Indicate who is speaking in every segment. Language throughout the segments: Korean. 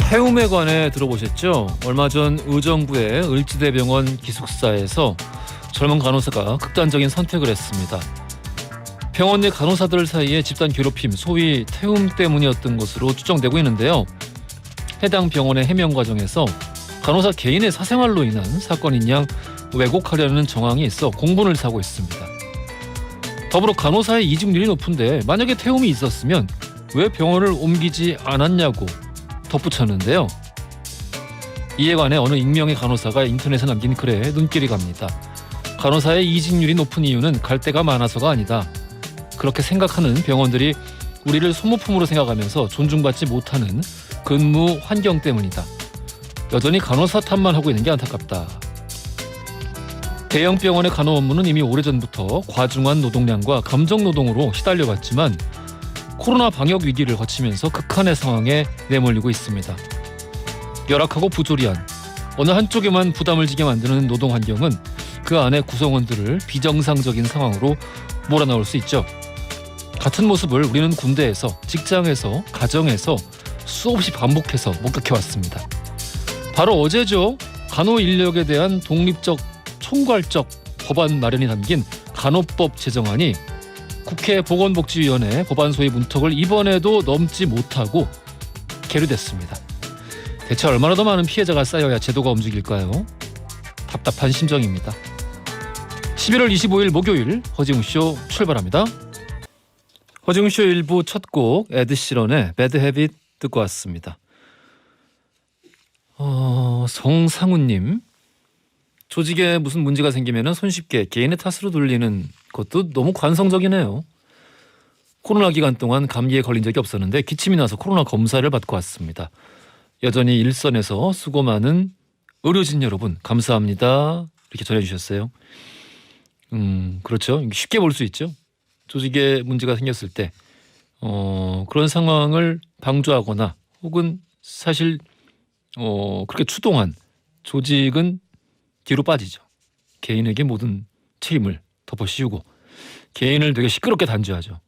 Speaker 1: 태움에 관해 들어보셨죠? 얼마 전 의정부의 을지대병원 기숙사에서 젊은 간호사가 극단적인 선택을 했습니다. 병원 내 간호사들 사이에 집단 괴롭힘, 소위 태움 때문이었던 것으로 추정되고 있는데요. 해당 병원의 해명 과정에서 간호사 개인의 사생활로 인한 사건인 양 왜곡하려는 정황이 있어 공분을 사고 있습니다. 더불어 간호사의 이직률이 높은데 만약에 태움이 있었으면 왜 병원을 옮기지 않았냐고 덧붙였는데요. 이에 관해 어느 익명의 간호사가 인터넷에 남긴 글에 눈길이 갑니다. 간호사의 이직률이 높은 이유는 갈 데가 많아서가 아니다. 그렇게 생각하는 병원들이 우리를 소모품으로 생각하면서 존중받지 못하는 근무 환경 때문이다. 여전히 간호사 탓만 하고 있는 게 안타깝다. 대형 병원의 간호 업무는 이미 오래전부터 과중한 노동량과 감정노동으로 시달려왔지만 코로나 방역 위기를 거치면서 극한의 상황에 내몰리고 있습니다. 열악하고 부조리한 어느 한쪽에만 부담을 지게 만드는 노동 환경은 그 안에 구성원들을 비정상적인 상황으로 몰아넣을 수 있죠. 같은 모습을 우리는 군대에서, 직장에서, 가정에서 수없이 반복해서 목격해왔습니다. 바로 어제죠. 간호 인력에 대한 독립적, 총괄적 법안 마련이 담긴 간호법 제정안이 국회 보건복지위원회 법안 소위 문턱을 이번에도 넘지 못하고 계류됐습니다. 대체 얼마나 더 많은 피해자가 쌓여야 제도가 움직일까요? 답답한 심정입니다. 11월 25일 목요일 허지웅쇼 출발합니다. 허지웅쇼 1부 첫 곡 에드시런의 배드 헤빗 듣고 왔습니다. 성상훈님, 조직에 무슨 문제가 생기면 손쉽게 개인의 탓으로 돌리는 것도 너무 관성적이네요. 코로나 기간 동안 감기에 걸린 적이 없었는데 기침이 나서 코로나 검사를 받고 왔습니다. 여전히 일선에서 수고 많은 의료진 여러분 감사합니다. 이렇게 전해주셨어요. 그렇죠. 쉽게 볼 수 있죠. 조직에 문제가 생겼을 때 그런 상황을 방조하거나 혹은 사실 그렇게 추동한 조직은 뒤로 빠지죠. 개인에게 모든 책임을 덮어씌우고 개인을 되게 시끄럽게 단죄하죠.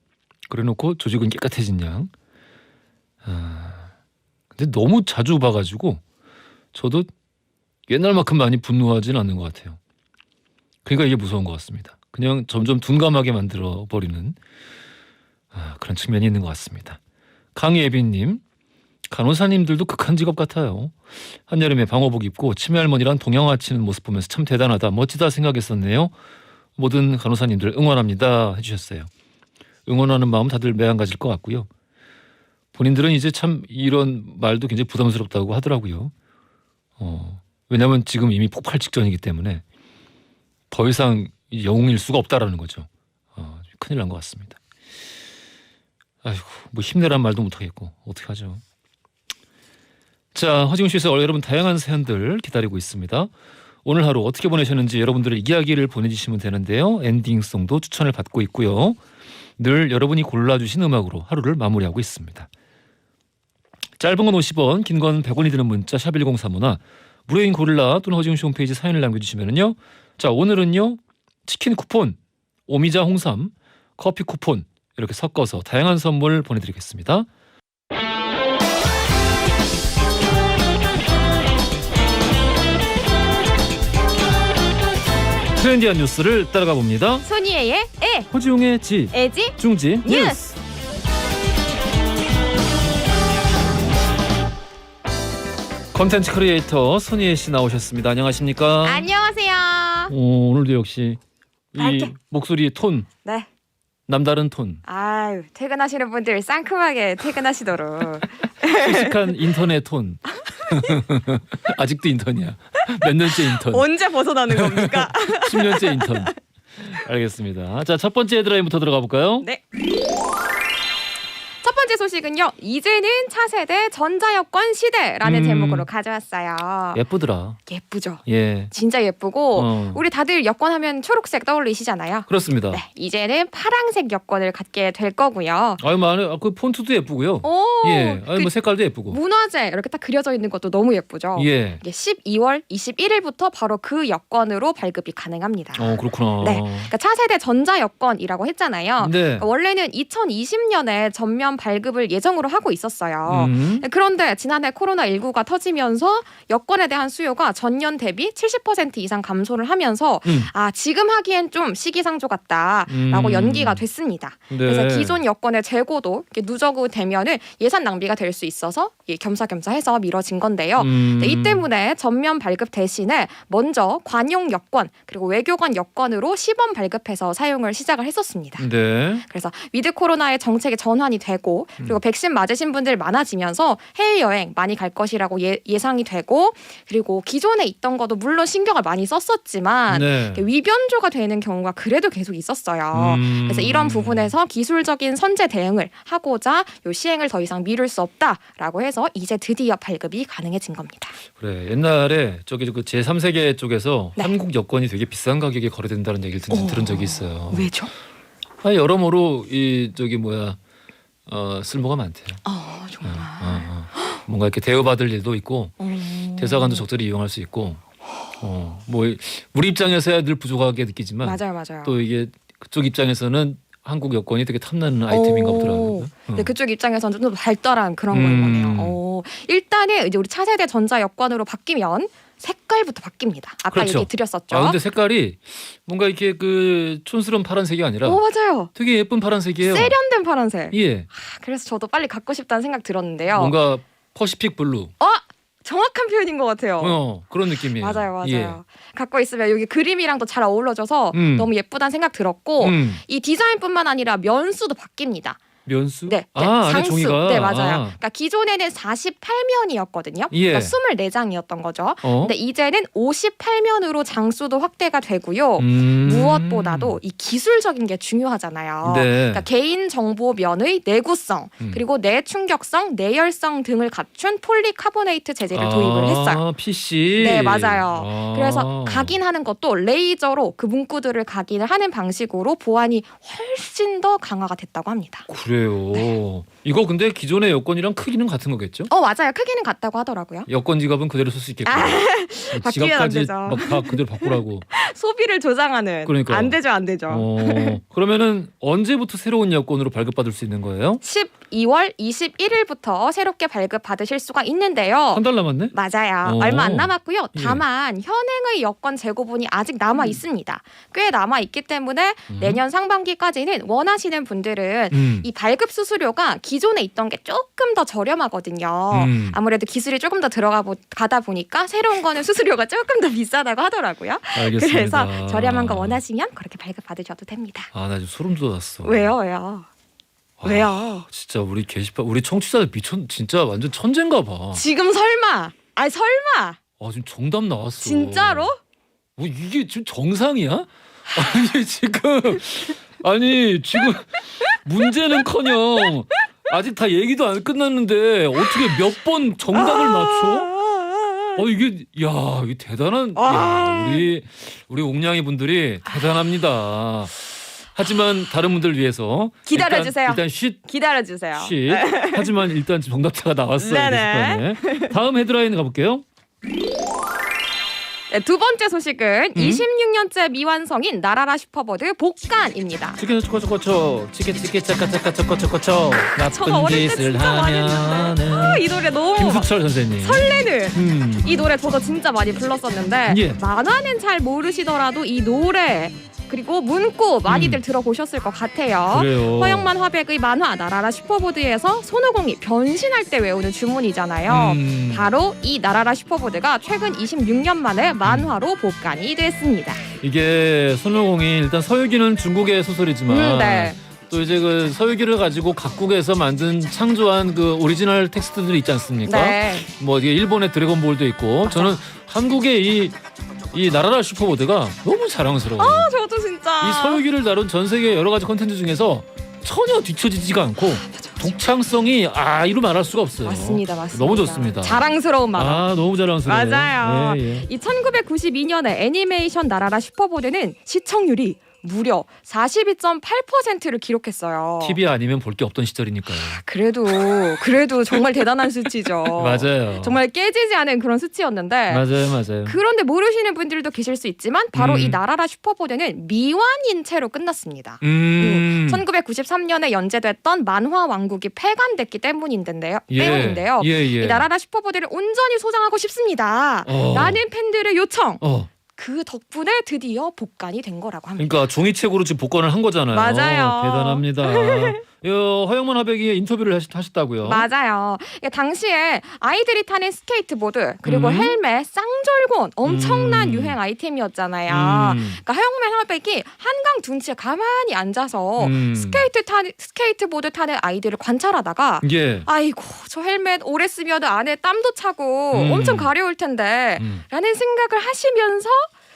Speaker 1: 그래놓고 조직은 깨끗해진 양. 근데 너무 자주 봐가지고 저도 옛날만큼 많이 분노하지는 않는 것 같아요. 그러니까 이게 무서운 것 같습니다. 그냥 점점 둔감하게 만들어버리는 그런 측면이 있는 것 같습니다. 강예빈님, 간호사님들도 극한 직업 같아요. 한여름에 방호복 입고 치매 할머니랑 동양화 치는 모습 보면서 참 대단하다, 멋지다 생각했었네요. 모든 간호사님들 응원합니다 해주셨어요. 응원하는 마음 다들 매한가지일 것 같고요. 본인들은 이제 참 이런 말도 굉장히 부담스럽다고 하더라고요. 왜냐하면 지금 이미 폭발 직전이기 때문에 더 이상 영웅일 수가 없다라는 거죠. 큰일 난 것 같습니다. 아이고, 뭐 힘내란 말도 못하겠고 어떡하죠. 자, 허지웅쇼에서 여러분 다양한 사연들 기다리고 있습니다. 오늘 하루 어떻게 보내셨는지 여러분들의 이야기를 보내주시면 되는데요. 엔딩송도 추천을 받고 있고요. 늘 여러분이 골라주신 음악으로 하루를 마무리하고 있습니다. 짧은 건 50원, 긴 건 100원이 드는 문자 샵 1035나 무료인 고릴라 또는 허지웅쇼 홈페이지 사연을 남겨주시면요. 자, 오늘은요. 치킨 쿠폰, 오미자 홍삼, 커피 쿠폰 이렇게 섞어서 다양한 선물 보내드리겠습니다. 트렌디한 뉴스를 따라가 봅니다.
Speaker 2: 손이에의 에,
Speaker 1: 허지웅의 지,
Speaker 2: 에지,
Speaker 1: 중지
Speaker 2: 뉴스.
Speaker 1: 컨텐츠 크리에이터 손희애 씨 나오셨습니다. 안녕하십니까?
Speaker 2: 안녕하세요.
Speaker 1: 오늘도 역시 이
Speaker 2: 밝게.
Speaker 1: 목소리의 톤,
Speaker 2: 네.
Speaker 1: 남다른 톤,
Speaker 2: 아유, 퇴근하시는 분들 상큼하게 퇴근하시도록.
Speaker 1: 씩씩한 인턴의 톤. 아직도 인턴이야. 몇 년째 인턴?
Speaker 2: 언제 벗어나는 겁니까?
Speaker 1: 10년째 인턴. 알겠습니다. 자, 첫 번째 헤드라인부터 들어가 볼까요?
Speaker 2: 네. 첫 번째 소식은요. 이제는 차세대 전자여권 시대라는 제목으로 가져왔어요.
Speaker 1: 예쁘더라.
Speaker 2: 예쁘죠.
Speaker 1: 예.
Speaker 2: 진짜 예쁘고
Speaker 1: 어.
Speaker 2: 우리 다들 여권 하면 초록색 떠올리시잖아요.
Speaker 1: 그렇습니다.
Speaker 2: 네, 이제는 파란색 여권을 갖게 될 거고요.
Speaker 1: 아유, 많아요. 그 폰트도 예쁘고요.
Speaker 2: 오,
Speaker 1: 예. 아유,
Speaker 2: 그
Speaker 1: 뭐 색깔도 예쁘고.
Speaker 2: 문화재 이렇게 딱 그려져 있는 것도 너무 예쁘죠.
Speaker 1: 예.
Speaker 2: 이게 12월 21일부터 바로 그 여권으로 발급이 가능합니다.
Speaker 1: 그렇구나.
Speaker 2: 네, 그러니까 차세대 전자여권이라고 했잖아요.
Speaker 1: 네.
Speaker 2: 원래는 2020년에 전면 발급 발급을 예정으로 하고 있었어요. 그런데 지난해 코로나19가 터지면서 여권에 대한 수요가 전년 대비 70% 이상 감소를 하면서 지금 하기엔 좀 시기상조 같다라고 연기가 됐습니다.
Speaker 1: 네.
Speaker 2: 그래서 기존 여권의 재고도 누적이 되면은 예산 낭비가 될 수 있어서 겸사겸사 해서 미뤄진 건데요. 이 때문에 전면 발급 대신에 먼저 관용 여권 그리고 외교관 여권으로 시범 발급해서 사용을 시작을 했었습니다.
Speaker 1: 네.
Speaker 2: 그래서 위드 코로나의 정책이 전환이 되고 그리고 백신 맞으신 분들 많아지면서 해외여행 많이 갈 것이라고 예상이 되고 그리고 기존에 있던 것도 물론 신경을 많이 썼었지만
Speaker 1: 네.
Speaker 2: 위변조가 되는 경우가 그래도 계속 있었어요. 그래서 이런 부분에서 기술적인 선제 대응을 하고자 요 시행을 더 이상 미룰 수 없다라고 해서 이제 드디어 발급이 가능해진 겁니다.
Speaker 1: 그래 옛날에 저기 그 제3세계 쪽에서
Speaker 2: 네.
Speaker 1: 한국 여권이 되게 비싼 가격에 거래된다는 얘기를 들은 적이 있어요.
Speaker 2: 왜죠?
Speaker 1: 여러모로 이 저기 쓸모가 많대요.
Speaker 2: 정말.
Speaker 1: 뭔가 이렇게 대우받을 일도 있고 대사관도 적절히 이용할 수 있고 뭐 우리 입장에서야 늘 부족하게 느끼지만
Speaker 2: 맞아요.
Speaker 1: 또 이게 그쪽 입장에서는 한국 여권이 되게 탐나는 아이템인가 보더라고요.
Speaker 2: 네, 그쪽 입장에서는 좀 더 발달한 그런 건 거네요. 일단은 이제 우리 차세대 전자 여권으로 바뀌면 색깔부터 바뀝니다. 아까
Speaker 1: 그렇죠.
Speaker 2: 얘기 드렸었죠.
Speaker 1: 근데 색깔이 뭔가 이렇게 그 촌스러운 파란색이 아니라
Speaker 2: 맞아요.
Speaker 1: 되게 예쁜 파란색이에요.
Speaker 2: 세련된 파란색.
Speaker 1: 예.
Speaker 2: 그래서 저도 빨리 갖고 싶다는 생각 들었는데요.
Speaker 1: 뭔가 퍼시픽 블루.
Speaker 2: 정확한 표현인 것 같아요.
Speaker 1: 그런 느낌이에요.
Speaker 2: 맞아요.
Speaker 1: 예.
Speaker 2: 갖고 있으면 여기 그림이랑도 잘 어우러져서 너무 예쁘다는 생각 들었고 이 디자인뿐만 아니라 면수도 바뀝니다.
Speaker 1: 면수?
Speaker 2: 네,
Speaker 1: 안에
Speaker 2: 장수.
Speaker 1: 종이가.
Speaker 2: 네, 맞아요. 그러니까 기존에는 48면이었거든요.
Speaker 1: 예.
Speaker 2: 그러니까 24장이었던 거죠. 근데 이제는 58면으로 장수도 확대가 되고요. 무엇보다도 이 기술적인 게 중요하잖아요.
Speaker 1: 네.
Speaker 2: 그러니까 개인 정보면의 내구성, 그리고 내충격성, 내열성 등을 갖춘 폴리카보네이트 재질을 도입을 했어요.
Speaker 1: PC.
Speaker 2: 네, 맞아요. 그래서 각인하는 것도 레이저로 그 문구들을 각인을 하는 방식으로 보안이 훨씬 더 강화가 됐다고 합니다.
Speaker 1: 그래요. 네. 이거 근데 기존의 여권이랑 크기는 같은 거겠죠?
Speaker 2: 맞아요. 크기는 같다고 하더라고요.
Speaker 1: 여권 지갑은 그대로 쓸 수 있겠고.
Speaker 2: 바뀌면 안
Speaker 1: 지갑까지
Speaker 2: 되죠.
Speaker 1: 막 다 그대로 바꾸라고.
Speaker 2: 소비를 조장하는.
Speaker 1: 그러니까요.
Speaker 2: 안 되죠.
Speaker 1: 그러면은 언제부터 새로운 여권으로 발급받을 수 있는 거예요?
Speaker 2: 12월 21일부터 새롭게 발급받으실 수가 있는데요.
Speaker 1: 한 달 남았네?
Speaker 2: 맞아요. 얼마 안 남았고요.
Speaker 1: 예.
Speaker 2: 다만 현행의 여권 재고분이 아직 남아 있습니다. 꽤 남아 있기 때문에 내년 상반기까지는 원하시는 분들은 이 발급 수수료가 기존에 있던 게 조금 더 저렴하거든요. 아무래도 기술이 조금 더 가다 보니까 새로운 거는 수수료가 조금 더 비싸다고 하더라고요.
Speaker 1: 알겠습니다.
Speaker 2: 그래서 저렴한 거 원하시면 그렇게 발급 받으셔도 됩니다.
Speaker 1: 나 지금 소름 돋았어.
Speaker 2: 왜요? 왜요?
Speaker 1: 진짜 우리 게시판 우리 청취자들 진짜 완전 천재인가 봐.
Speaker 2: 지금 설마?
Speaker 1: 지금 정답 나왔어.
Speaker 2: 진짜로?
Speaker 1: 이게 지금 정상이야? 지금 문제는커녕 아직 다 얘기도 안 끝났는데 어떻게 몇 번 정답을 맞춰? 이게 대단한 우리 옥냥이 분들이 대단합니다. 하지만 다른 분들 위해서
Speaker 2: 기다려주세요.
Speaker 1: 일단 쉿.
Speaker 2: 기다려주세요.
Speaker 1: 하지만 일단 정답자가 나왔어요.
Speaker 2: 네네.
Speaker 1: 게시판에. 다음 헤드라인 가볼게요.
Speaker 2: 네, 두 번째 소식은 26년째 미완성인 나라라 슈퍼보드 복간입니다.
Speaker 1: 치킨 초코초코초 치킨 차카차카초코초코초
Speaker 2: 저거
Speaker 1: 나쁜
Speaker 2: 어릴 때
Speaker 1: 짓을
Speaker 2: 진짜 많이
Speaker 1: 하면은
Speaker 2: 이 노래 너무
Speaker 1: 김수철 선생님
Speaker 2: 설레는 이 노래 저도 진짜 많이 불렀었는데
Speaker 1: 예.
Speaker 2: 만화는 잘 모르시더라도 이 노래 그리고 문구 많이들 들어보셨을 것 같아요.
Speaker 1: 그래요.
Speaker 2: 허영만 화백의 만화 나라라 슈퍼보드에서 손오공이 변신할 때 외우는 주문이잖아요. 바로 이 나라라 슈퍼보드가 최근 26년 만에 만화로 복간이 됐습니다.
Speaker 1: 이게 손오공이 일단 서유기는 중국의 소설이지만
Speaker 2: 네.
Speaker 1: 또 이제 그 서유기를 가지고 각국에서 만든 창조한 그 오리지널 텍스트들이 있지 않습니까?
Speaker 2: 네.
Speaker 1: 뭐 이게 일본의 드래곤볼도 있고 저는 한국의 이 나라라 슈퍼보드가 너무 자랑스러워요.
Speaker 2: 저도 진짜
Speaker 1: 이 서유기를 다룬 전 세계 여러 가지 콘텐츠 중에서 전혀 뒤처지지가 않고 독창성이 이루 말할 수가 없어요.
Speaker 2: 맞습니다.
Speaker 1: 너무 좋습니다.
Speaker 2: 자랑스러운 만화.
Speaker 1: 너무 자랑스러워요.
Speaker 2: 맞아요.
Speaker 1: 예.
Speaker 2: 이 1992년에 애니메이션 나라라 슈퍼보드는 시청률이 무려 42.8%를 기록했어요.
Speaker 1: TV 아니면 볼 게 없던 시절이니까요.
Speaker 2: 그래도 정말 대단한 수치죠.
Speaker 1: 맞아요.
Speaker 2: 정말 깨지지 않은 그런 수치였는데
Speaker 1: 맞아요.
Speaker 2: 그런데 모르시는 분들도 계실 수 있지만 바로 이 나라라 슈퍼보드는 미완인 채로 끝났습니다. 1993년에 연재됐던 만화 왕국이 폐간됐기 때문인데요.
Speaker 1: 예.
Speaker 2: 이 나라라 슈퍼보드를 온전히 소장하고 싶습니다. 라는 팬들의 요청. 그 덕분에 드디어 복간이 된 거라고 합니다.
Speaker 1: 그러니까 종이책으로 지금 복권을 한 거잖아요.
Speaker 2: 맞아요.
Speaker 1: 대단합니다. 허영만 화백이 인터뷰를 하셨다고요?
Speaker 2: 맞아요. 당시에 아이들이 타는 스케이트보드 그리고 헬멧, 쌍절곤 엄청난 유행 아이템이었잖아요. 그러니까 허영만 화백이 한강 둔치에 가만히 앉아서 스케이트보드 타는 아이들을 관찰하다가
Speaker 1: 예.
Speaker 2: 아이고 저 헬멧 오래 쓰면 안에 땀도 차고 엄청 가려울 텐데 라는 생각을 하시면서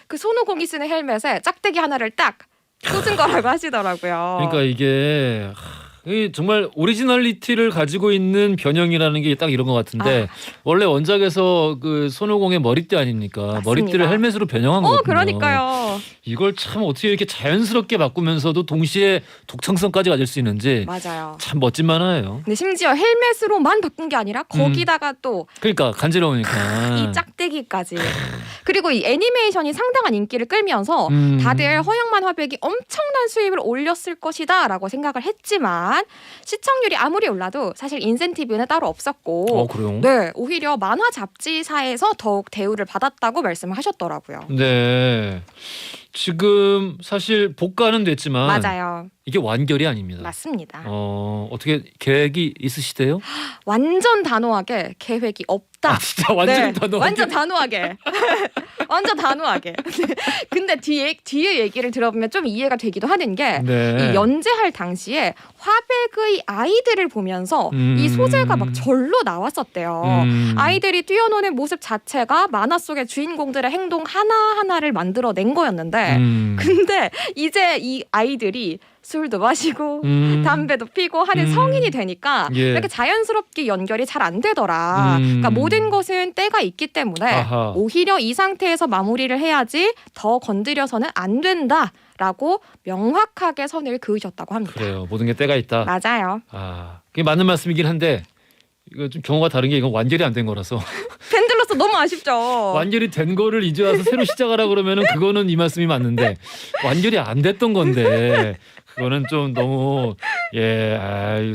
Speaker 2: 그 손오공이 쓰는 헬멧에 짝대기 하나를 딱 꽂은 거라고 하시더라고요.
Speaker 1: 그러니까 이게 정말 오리지널리티를 가지고 있는 변형이라는 게 딱 이런 것 같은데 원래 원작에서 그 손오공의 머리띠 아닙니까?
Speaker 2: 맞습니다.
Speaker 1: 머리띠를 헬멧으로 변형한 거거든요.
Speaker 2: 그러니까요.
Speaker 1: 이걸 참 어떻게 이렇게 자연스럽게 바꾸면서도 동시에 독창성까지 가질 수 있는지
Speaker 2: 맞아요.
Speaker 1: 참 멋진 만화예요.
Speaker 2: 근데 심지어 헬멧으로만 바꾼 게 아니라 거기다가 또
Speaker 1: 그러니까 간지러우니까
Speaker 2: 이 짝대기까지. 그리고 이 애니메이션이 상당한 인기를 끌면서 다들 허영만 화백이 엄청난 수입을 올렸을 것이다라고 생각을 했지만 시청률이 아무리 올라도 사실 인센티브는 따로 없었고
Speaker 1: 그래요?
Speaker 2: 네, 오히려 만화 잡지사에서 더욱 대우를 받았다고 말씀을 하셨더라고요.
Speaker 1: 네. 지금 사실 복간은 됐지만
Speaker 2: 맞아요.
Speaker 1: 이게 완결이 아닙니다.
Speaker 2: 맞습니다.
Speaker 1: 어떻게 계획이 있으시대요?
Speaker 2: 완전 단호하게 계획이 없다.
Speaker 1: 진짜 완전 단호하게.
Speaker 2: 완전 단호하게. 완전 단호하게. 근데 뒤에 얘기를 들어보면 좀 이해가 되기도 하는 게
Speaker 1: 네.
Speaker 2: 이 연재할 당시에 화백의 아이들을 보면서 이 소재가 막 절로 나왔었대요. 아이들이 뛰어노는 모습 자체가 만화 속의 주인공들의 행동 하나하나를 만들어낸 거였는데 근데 이제 이 아이들이 술도 마시고 담배도 피고 하는 성인이 되니까 이렇게 자연스럽게 연결이 잘 안 되더라. 그러니까 모든 것은 때가 있기 때문에 오히려 이 상태에서 마무리를 해야지 더 건드려서는 안 된다라고 명확하게 선을 그으셨다고 합니다.
Speaker 1: 그래요. 모든 게 때가 있다.
Speaker 2: 맞아요.
Speaker 1: 그게 맞는 말씀이긴 한데 이거 좀 경우가 다른 게 이건 완결이 안 된 거라서
Speaker 2: 팬들로서 너무 아쉽죠.
Speaker 1: 완결이 된 거를 이제 와서 새로 시작하라 그러면은 그거는 이 말씀이 맞는데 완결이 안 됐던 건데 그거는 좀 너무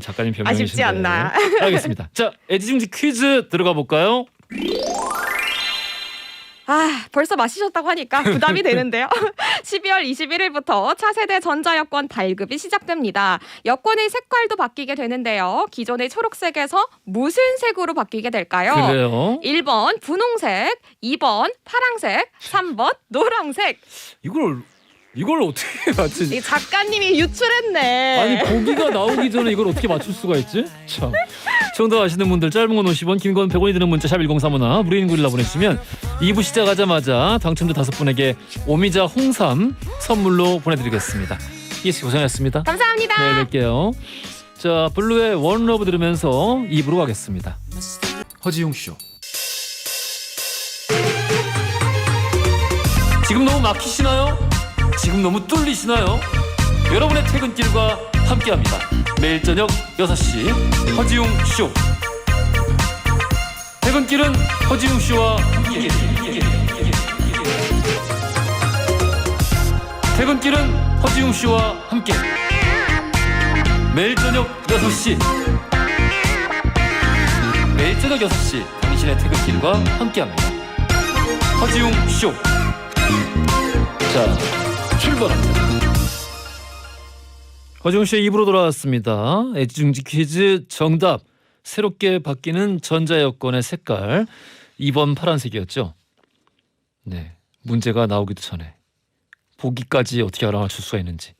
Speaker 1: 작가님 변명이신데
Speaker 2: 아쉽지 않나.
Speaker 1: 알겠습니다. 자, 애지중지 퀴즈 들어가 볼까요?
Speaker 2: 벌써 마시셨다고 하니까 부담이 되는데요. 12월 21일부터 차세대 전자여권 발급이 시작됩니다. 여권의 색깔도 바뀌게 되는데요. 기존의 초록색에서 무슨 색으로 바뀌게 될까요?
Speaker 1: 그래요?
Speaker 2: 1번 분홍색, 2번 파랑색, 3번 노란색.
Speaker 1: 이걸 어떻게 맞추지?
Speaker 2: 이 작가님이 유출했네.
Speaker 1: 아니 고기가 나오기 전에 이걸 어떻게 맞출 수가 있지? 참. 정답 아시는 분들 짧은 건 50원, 긴 건 100원이 드는 문자 샵 1035나 무료인 글이라 보내주시면 2부 시작하자마자 당첨자 5분에게 오미자 홍삼 선물로 보내드리겠습니다. 이혜씨 고생하셨습니다.
Speaker 2: 감사합니다.
Speaker 1: 내일 뵐게요. 자, 블루의 원러브 들으면서 2부로 가겠습니다. 허지용 쇼. 지금 너무 막히시나요? 지금 너무 뚫리시나요? 여러분의 퇴근길과 함께합니다. 매일 저녁 6시 허지용 쇼. 퇴근길은 허지용 쇼와 함께. 퇴근길은 허지용 쇼와 함께. 매일 저녁 6시. 매일 저녁 6시 당신의 퇴근길과 함께합니다. 허지용 쇼. 자, 출발합니다. 허지용 쇼 2부로 돌아왔습니다. 애지중지 퀴즈 정답. 새롭게 바뀌는 전자여권의 색깔 2번 파란색이었죠. 네, 문제가 나오기도 전에 보기까지 어떻게 알아맞힐 수가 있는지.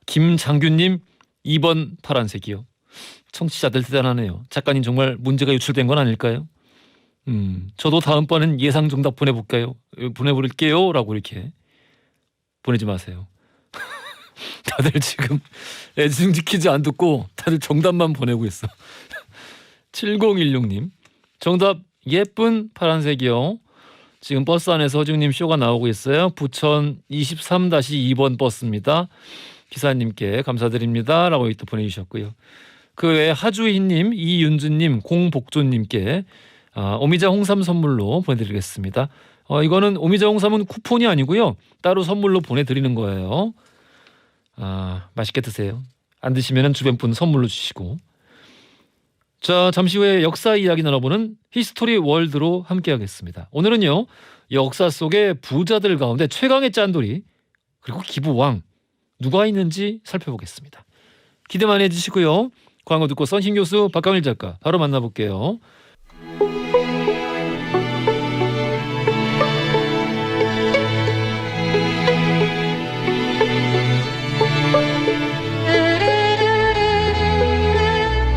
Speaker 1: 김장균님 2번 파란색이요. 청취자들 대단하네요. 작가님 정말 문제가 유출된 건 아닐까요? 저도 다음번엔 예상 정답 보내볼게요 라고 이렇게 보내지 마세요. 다들 지금 애지중지 퀴즈 안 듣고 다들 정답만 보내고 있어. 7016님 정답 예쁜 파란색이요. 지금 버스 안에서 허중님 쇼가 나오고 있어요. 부천 23-2번 버스입니다. 기사님께 감사드립니다. 라고 또 보내주셨고요. 그 외에 하주희님, 이윤주님, 공복조님께 오미자 홍삼 선물로 보내드리겠습니다. 이거는 오미자 홍삼은 쿠폰이 아니고요. 따로 선물로 보내드리는 거예요. 맛있게 드세요. 안 드시면 주변 분 선물로 주시고. 자, 잠시 후에 역사 이야기 나눠보는 히스토리 월드로 함께하겠습니다. 오늘은요, 역사 속의 부자들 가운데 최강의 짠돌이 그리고 기부왕 누가 있는지 살펴보겠습니다. 기대 많이 해주시고요. 광고 듣고 선신 교수 박강일 작가 바로 만나볼게요.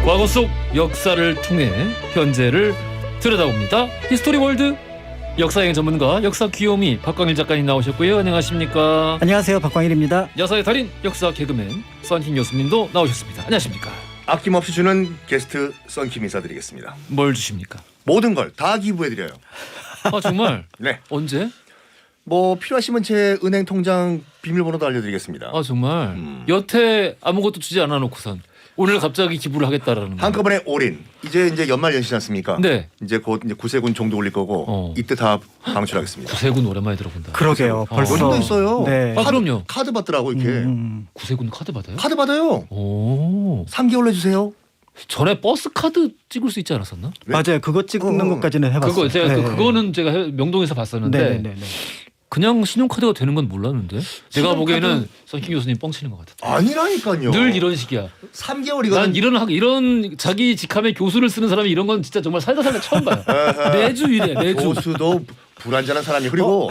Speaker 1: 과거 속 역사를 통해 현재를 들여다봅니다. 히스토리 월드 역사여행 전문가 역사 귀요미 박광일 작가님 나오셨고요. 안녕하십니까?
Speaker 3: 안녕하세요, 박광일입니다.
Speaker 1: 여사의 달인 역사 개그맨 선희 교수님도 나오셨습니다. 안녕하십니까?
Speaker 4: 아낌없이 주는 게스트 썬킴 인사드리겠습니다.
Speaker 1: 뭘 주십니까?
Speaker 4: 모든 걸 다 기부해드려요.
Speaker 1: 정말?
Speaker 4: 네.
Speaker 1: 언제?
Speaker 4: 뭐 필요하시면 제 은행 통장 비밀번호도 알려드리겠습니다.
Speaker 1: 정말? 여태 아무것도 주지 않아 놓고선 오늘 갑자기 기부를 하겠다라는 거.
Speaker 4: 한꺼번에 올인. 이제 연말 연시지 않습니까?
Speaker 1: 네.
Speaker 4: 이제 곧 이제 구세군 종도 올릴 거고 이때 다 방출하겠습니다.
Speaker 1: 구세군 오랜만에 들어본다.
Speaker 3: 그러게요. 벌써
Speaker 4: 요즘도 있어요.
Speaker 3: 네.
Speaker 1: 그럼요.
Speaker 4: 카드 받더라고 이렇게.
Speaker 1: 구세군 카드 받아요?
Speaker 4: 카드 받아요.
Speaker 1: 오.
Speaker 4: 3개월 내주세요.
Speaker 1: 전에 버스 카드 찍을 수 있지 않았었나?
Speaker 4: 네?
Speaker 3: 맞아요. 그거 찍는 것까지는 해봤어요.
Speaker 1: 그거 제가
Speaker 3: 네.
Speaker 1: 그거는 제가 명동에서 봤었는데
Speaker 3: 네네네.
Speaker 1: 그냥 신용카드가 되는 건 몰랐는데 내가
Speaker 4: 신용카드?
Speaker 1: 보기에는 선희 교수님 뻥치는 것 같아.
Speaker 4: 아니라니까요.
Speaker 1: 늘 이런 식이야.
Speaker 4: 3개월
Speaker 1: 난
Speaker 4: 이거는
Speaker 1: 이런 자기 직함에 교수를 쓰는 사람이 이런 건 진짜 정말 살다 처음 봐요. 매주 이래 매주.
Speaker 4: 교수도 불안전한 사람이 그리고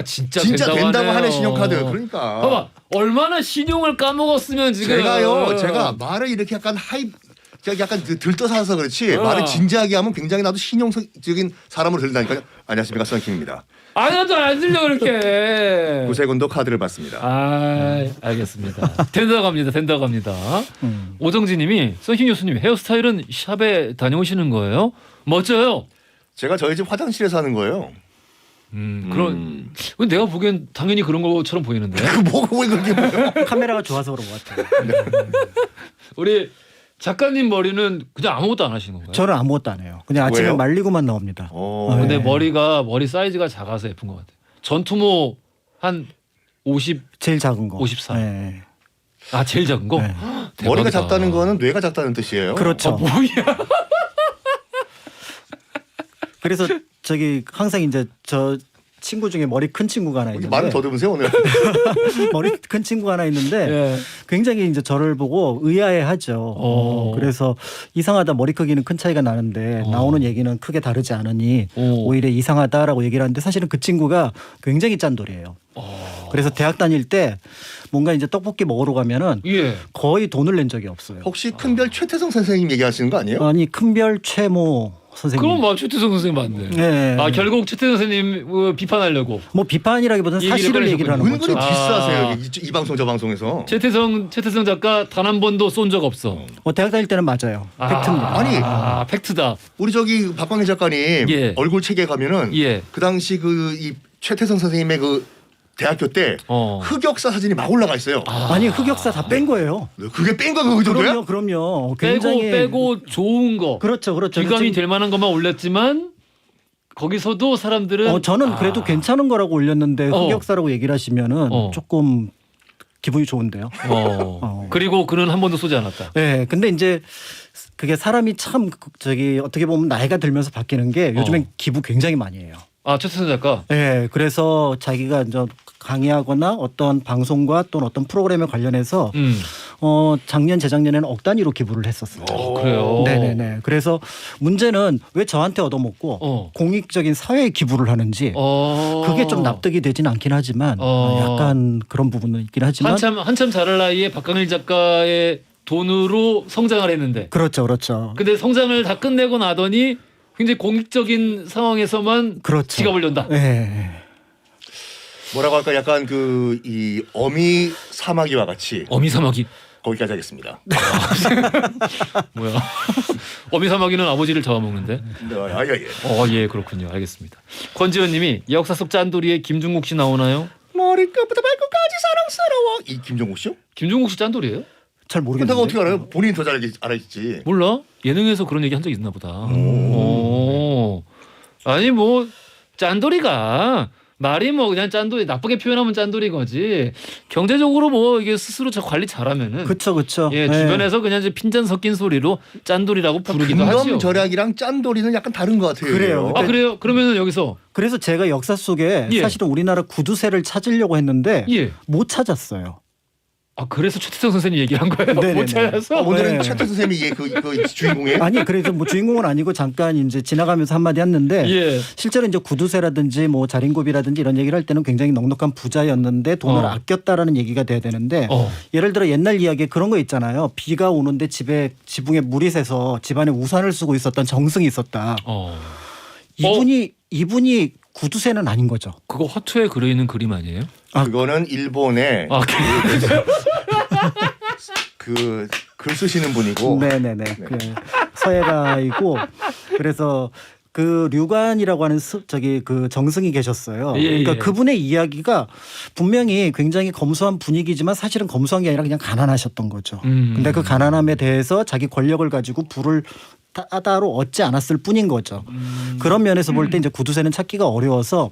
Speaker 1: 진짜
Speaker 4: 된다고
Speaker 1: 하네요.
Speaker 4: 하는 신용카드. 그러니까.
Speaker 1: 봐봐 얼마나 신용을 까먹었으면 지금.
Speaker 4: 제가 말을 이렇게 약간 제가 약간 들떠서 그렇지 말을 진지하게 하면 굉장히 나도 신용적인 사람으로 들린다니까요. 안녕하십니까, 썬킴입니다.
Speaker 1: 아니도 안 들려 그렇게.
Speaker 4: 구세군도 카드를 받습니다.
Speaker 1: 알겠습니다. 된다고 합니다. 오정진님이 선희 교수님 헤어스타일은 샵에 다녀오시는 거예요? 멋져요.
Speaker 4: 제가 저희 집 화장실에서 하는 거예요.
Speaker 1: 그런. 내가 보기엔 당연히 그런 것처럼 보이는데.
Speaker 4: 뭐가 왜 그렇게 보여?
Speaker 3: 카메라가 좋아서 그런 것 같아요.
Speaker 1: 우리 작가님 머리는 그냥 아무것도 안 하시는 건가요?
Speaker 3: 저는 아무것도 안 해요. 그냥 아침에
Speaker 4: 왜요?
Speaker 3: 말리고만 나옵니다.
Speaker 1: 근데
Speaker 3: 네.
Speaker 1: 머리 사이즈가 작아서 예쁜 것 같아요. 전투모 한 50.
Speaker 3: 제일 작은 거.
Speaker 1: 54.
Speaker 3: 네.
Speaker 1: 제일 작은 거?
Speaker 3: 네.
Speaker 1: 대박이다.
Speaker 4: 머리가 작다는 거는 뇌가 작다는 뜻이에요.
Speaker 3: 그렇죠.
Speaker 1: 뭐야?
Speaker 3: 그래서 항상 이제 저 친구 중에 머리 큰 친구가 하나 있는데
Speaker 4: 말을 더듬으세요 오늘.
Speaker 3: 머리 큰 친구가 하나 있는데
Speaker 1: 예.
Speaker 3: 굉장히 이제 저를 보고 의아해하죠. 그래서 이상하다 머리 크기는 큰 차이가 나는데 나오는 얘기는 크게 다르지 않으니 오히려 이상하다라고 얘기를 하는데 사실은 그 친구가 굉장히 짠돌이에요. 그래서 대학 다닐 때 뭔가 이제 떡볶이 먹으러 가면은
Speaker 1: 예.
Speaker 3: 거의 돈을 낸 적이 없어요.
Speaker 4: 혹시 큰별 최태성 선생님 얘기하시는 거 아니에요?
Speaker 3: 아니 큰별 최모 선생님.
Speaker 1: 그럼 최태성 선생님 맞네.
Speaker 3: 네.
Speaker 1: 결국 최태성 선생님 비판하려고.
Speaker 3: 뭐 비판이라기보다는 사실을 얘기를 하는
Speaker 4: 은근히
Speaker 3: 거죠.
Speaker 4: 디스하세요. 이 방송 저 방송에서.
Speaker 1: 최태성 작가 단 한 번도 쏜 적 없어.
Speaker 3: 뭐 대학 다닐 때는 맞아요. 팩트입니다.
Speaker 4: 아니.
Speaker 1: 팩트다.
Speaker 4: 우리 저기 박광일 작가님
Speaker 1: 예.
Speaker 4: 얼굴 책에 가면은
Speaker 1: 예.
Speaker 4: 그 당시 이 최태성 선생님의 그 대학교 때 흑역사 사진이 막 올라가 있어요.
Speaker 3: 아니 흑역사 다 뺀 거예요.
Speaker 4: 그게 뺀 거야 그 정도야?
Speaker 3: 그럼요. 굉장히
Speaker 1: 빼고 좋은 거.
Speaker 3: 그렇죠.
Speaker 1: 귀감이 될 만한 것만 올렸지만 거기서도 사람들은
Speaker 3: 저는 그래도 괜찮은 거라고 올렸는데 흑역사라고 얘기를 하시면은 조금 기분이 좋은데요.
Speaker 1: 그리고 그는 한 번도 쏘지 않았다.
Speaker 3: 네, 근데 이제 그게 사람이 참 어떻게 보면 나이가 들면서 바뀌는 게 요즘엔 기부 굉장히 많이 해요.
Speaker 1: 최태성 작가.
Speaker 3: 네, 그래서 자기가 이제 강의하거나 어떤 방송과 또는 어떤 프로그램에 관련해서 작년 재작년에는 억 단위로 기부를 했었어요.
Speaker 1: 그래요.
Speaker 3: 네네네. 그래서 문제는 왜 저한테 얻어먹고 공익적인 사회에 기부를 하는지 그게 좀 납득이 되지는 않긴 하지만 약간 그런 부분은 있긴 하지만
Speaker 1: 한참 자랄 나이에 박강일 작가의 돈으로 성장을 했는데.
Speaker 3: 그렇죠.
Speaker 1: 근데 성장을 다 끝내고 나더니 굉장히 공익적인 상황에서만
Speaker 3: 그렇죠.
Speaker 1: 지갑을 연다.
Speaker 3: 네.
Speaker 4: 뭐라고 할까 약간 이 어미 사마귀와 같이.
Speaker 1: 어미 사마귀.
Speaker 4: 거기까지 하겠습니다.
Speaker 1: 뭐야? 어미사마귀는 아버지를 잡아먹는데.
Speaker 4: 예.
Speaker 1: 예, 그렇군요. 알겠습니다. 권지현님이 역사 속 짠돌이에 김중국 씨 나오나요?
Speaker 4: 머리끝부터 발끝까지 사랑스러워. 이 김종국 씨요?
Speaker 1: 김중국 씨 짠돌이에요?
Speaker 3: 잘
Speaker 4: 근데
Speaker 3: 모르겠는데.
Speaker 4: 어떻게 알아요? 본인이 더 잘 알았지.
Speaker 1: 몰라? 예능에서 그런 얘기 한 적 있나 보다. 오. 아니 뭐 짠돌이가 말이 뭐 그냥 짠돌이 나쁘게 표현하면 짠돌이 거지. 경제적으로 뭐 이게 스스로 저 관리 잘하면은
Speaker 3: 그쵸.
Speaker 1: 예,
Speaker 3: 네.
Speaker 1: 주변에서 그냥 이제 핀잔 섞인 소리로 짠돌이라고 부르기도 하죠.
Speaker 4: 근검 절약이랑 짠돌이는 약간 다른 것 같아요.
Speaker 3: 그래요.
Speaker 1: 아 그래요? 그러면은 여기서
Speaker 3: 그래서 제가 역사 속에
Speaker 1: 예.
Speaker 3: 사실은 우리나라 구두쇠를 찾으려고 했는데
Speaker 1: 예.
Speaker 3: 못 찾았어요.
Speaker 1: 아 그래서 최태성 선생님 얘기한 거예요?
Speaker 3: 네네네.
Speaker 1: 못 찾아서?
Speaker 4: 오늘은
Speaker 3: 네.
Speaker 4: 최태 선생님이 그 주인공이에요?
Speaker 3: 아니 그래서 뭐 주인공은 아니고 잠깐 이제 지나가면서 한마디 했는데
Speaker 1: 예.
Speaker 3: 실제로 이제 구두쇠라든지 뭐 자린고비라든지 이런 얘기를 할 때는 굉장히 넉넉한 부자였는데 돈을 아꼈다라는 얘기가 돼야 되는데 예를 들어 옛날 이야기에 그런 거 있잖아요. 비가 오는데 집에 지붕에 물이 새서 집안에 우산을 쓰고 있었던 정승이 있었다. 이분이 구두쇠는 아닌 거죠.
Speaker 1: 그거 화투에 그려 있는 그림 아니에요?
Speaker 4: 그거는 일본의
Speaker 1: 아,
Speaker 4: 그 글 쓰시는 분이고.
Speaker 3: 네네네. 그 서예가이고 그래서 그 류관이라고 하는 그 정승이 계셨어요. 그러니까 그분의 이야기가 분명히 굉장히 검소한 분위기지만 사실은 검소한 게 아니라 그냥 가난하셨던 거죠. 근데 그 가난함에 대해서 자기 권력을 가지고 부를 따로 얻지 않았을 뿐인 거죠. 그런 면에서 볼 때 이제 구두쇠는 찾기가 어려워서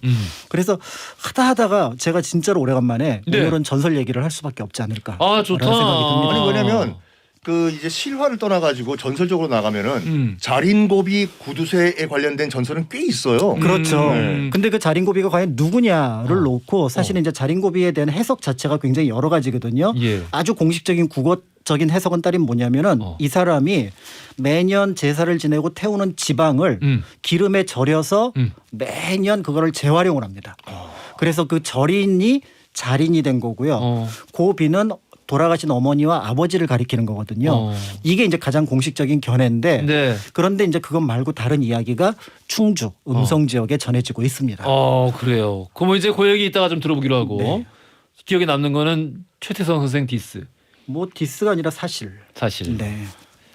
Speaker 3: 그래서 하다가 제가 진짜로 오래간만에
Speaker 1: 네.
Speaker 3: 오늘은 전설 얘기를 할 수밖에 없지 않을까.
Speaker 1: 아 좋다.
Speaker 3: 생각이 듭니다.
Speaker 4: 아니 왜냐면 그 이제 실화를 떠나가지고 전설적으로 나가면은 자린고비 구두쇠에 관련된 전설은 꽤 있어요.
Speaker 3: 그렇죠. 근데 그 자린고비가 과연 누구냐를 놓고 사실은 이제 자린고비에 대한 해석 자체가 굉장히 여러 가지거든요.
Speaker 1: 예.
Speaker 3: 아주 공식적인 국어적인 해석은 따른 뭐냐면은 이 사람이 매년 제사를 지내고 태우는 지방을 기름에 절여서 매년 그거를 재활용을 합니다. 그래서 그 절인이 자린이 된 거고요. 고비는 돌아가신 어머니와 아버지를 가리키는 거거든요. 이게 이제 가장 공식적인 견해인데
Speaker 1: 네.
Speaker 3: 그런데 이제 그것 말고 다른 이야기가 충주 음성 지역에 전해지고 있습니다.
Speaker 1: 그래요. 그럼 이제 그 얘기 이따가 좀 들어보기로 하고
Speaker 3: 네.
Speaker 1: 기억에 남는 거는 최태성 선생 디스.
Speaker 3: 뭐 디스가 아니라 사실.
Speaker 1: 네.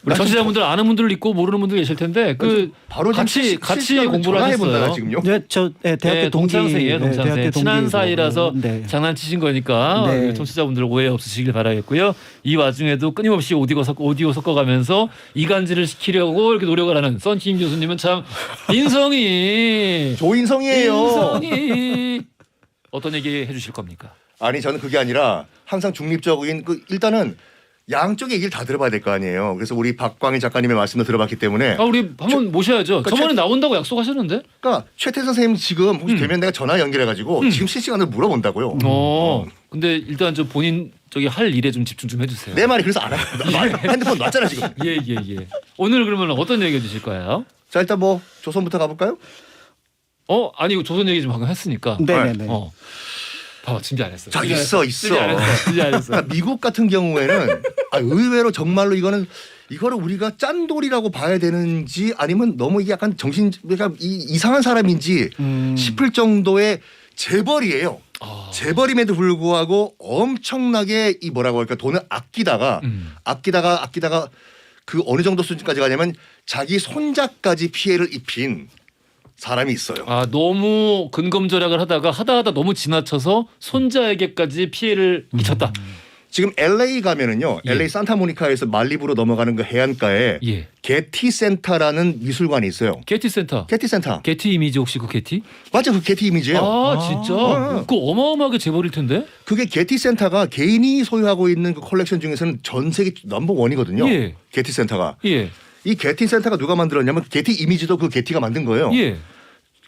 Speaker 1: 우리 청취자분들 아는 분들 있고 모르는 분들 계실 텐데 그
Speaker 4: 바로
Speaker 1: 같이 공부를 하셨어요.
Speaker 4: 지금요?
Speaker 3: 네, 대학교 동기.
Speaker 1: 동창생이에요, 동창생.
Speaker 3: 대학교
Speaker 1: 친한
Speaker 3: 동기고.
Speaker 1: 사이라서
Speaker 3: 네.
Speaker 1: 장난치신 거니까
Speaker 3: 네.
Speaker 1: 청취자분들 오해 없으시길 바라겠고요. 이 와중에도 끊임없이 오디오 섞어가면서 이간질을 시키려고 이렇게 노력을 하는 썬킴 교수님은 참 인성이
Speaker 4: 조인성이에요.
Speaker 1: 어떤 얘기 해주실 겁니까?
Speaker 4: 아니 저는 그게 아니라 항상 중립적인 일단은 양쪽의 얘기를 다 들어봐야 될 거 아니에요. 그래서 우리 박광희 작가님의 말씀도 들어봤기 때문에
Speaker 1: 우리 한번 모셔야죠.
Speaker 4: 그러니까
Speaker 1: 저번에 나온다고 약속하셨는데.
Speaker 4: 그러니까 최태 선생님 지금 혹시 되면 내가 전화 연결해가지고 지금 실시간으로 물어본다고요.
Speaker 1: 근데 일단 저 본인 저기 할 일에 좀 집중 좀 해주세요.
Speaker 4: 내 말이 그래서 알아요. 핸드폰 놨잖아 지금.
Speaker 1: 예. 오늘 그러면 어떤 얘기 해주실 거예요?
Speaker 4: 자 일단 뭐 조선부터 가볼까요?
Speaker 1: 아니 조선 얘기 좀 방금 했으니까.
Speaker 3: 네네네.
Speaker 1: 봐봐 준비 안 했어.
Speaker 4: 자 있어.
Speaker 1: 준비 안 했어.
Speaker 4: 그러니까 미국 같은 경우에는 의외로 정말로 이거를 우리가 짠돌이라고 봐야 되는지 아니면 너무 이게 약간 그러니까 이상한 사람인지 싶을 정도의 재벌이에요. 재벌임에도 불구하고 엄청나게 이 뭐라고 할까 돈을 아끼다가 그 어느 정도 수준까지 가냐면 자기 손자까지 피해를 입힌 사람이 있어요.
Speaker 1: 너무 근검절약을 하다 너무 지나쳐서 손자에게까지 피해를 끼쳤다.
Speaker 4: 지금 LA 가면은요.
Speaker 1: 예.
Speaker 4: LA 산타모니카에서 말리부로 넘어가는 그 해안가에
Speaker 1: 예.
Speaker 4: 게티 센터라는 미술관이 있어요.
Speaker 1: 게티 센터.
Speaker 4: 게티 센터.
Speaker 1: 게티 이미지 혹시 그 게티?
Speaker 4: 맞아, 그 게티 이미지예요.
Speaker 1: 진짜? 그거 어마어마하게 재벌일 텐데?
Speaker 4: 그게 게티 센터가 개인이 소유하고 있는 그 컬렉션 중에서는 전 세계 넘버 원이거든요.
Speaker 1: 예.
Speaker 4: 게티 센터가.
Speaker 1: 예.
Speaker 4: 이 게티 센터가 누가 만들었냐면 게티 이미지도 그 게티가 만든 거예요.
Speaker 1: 예.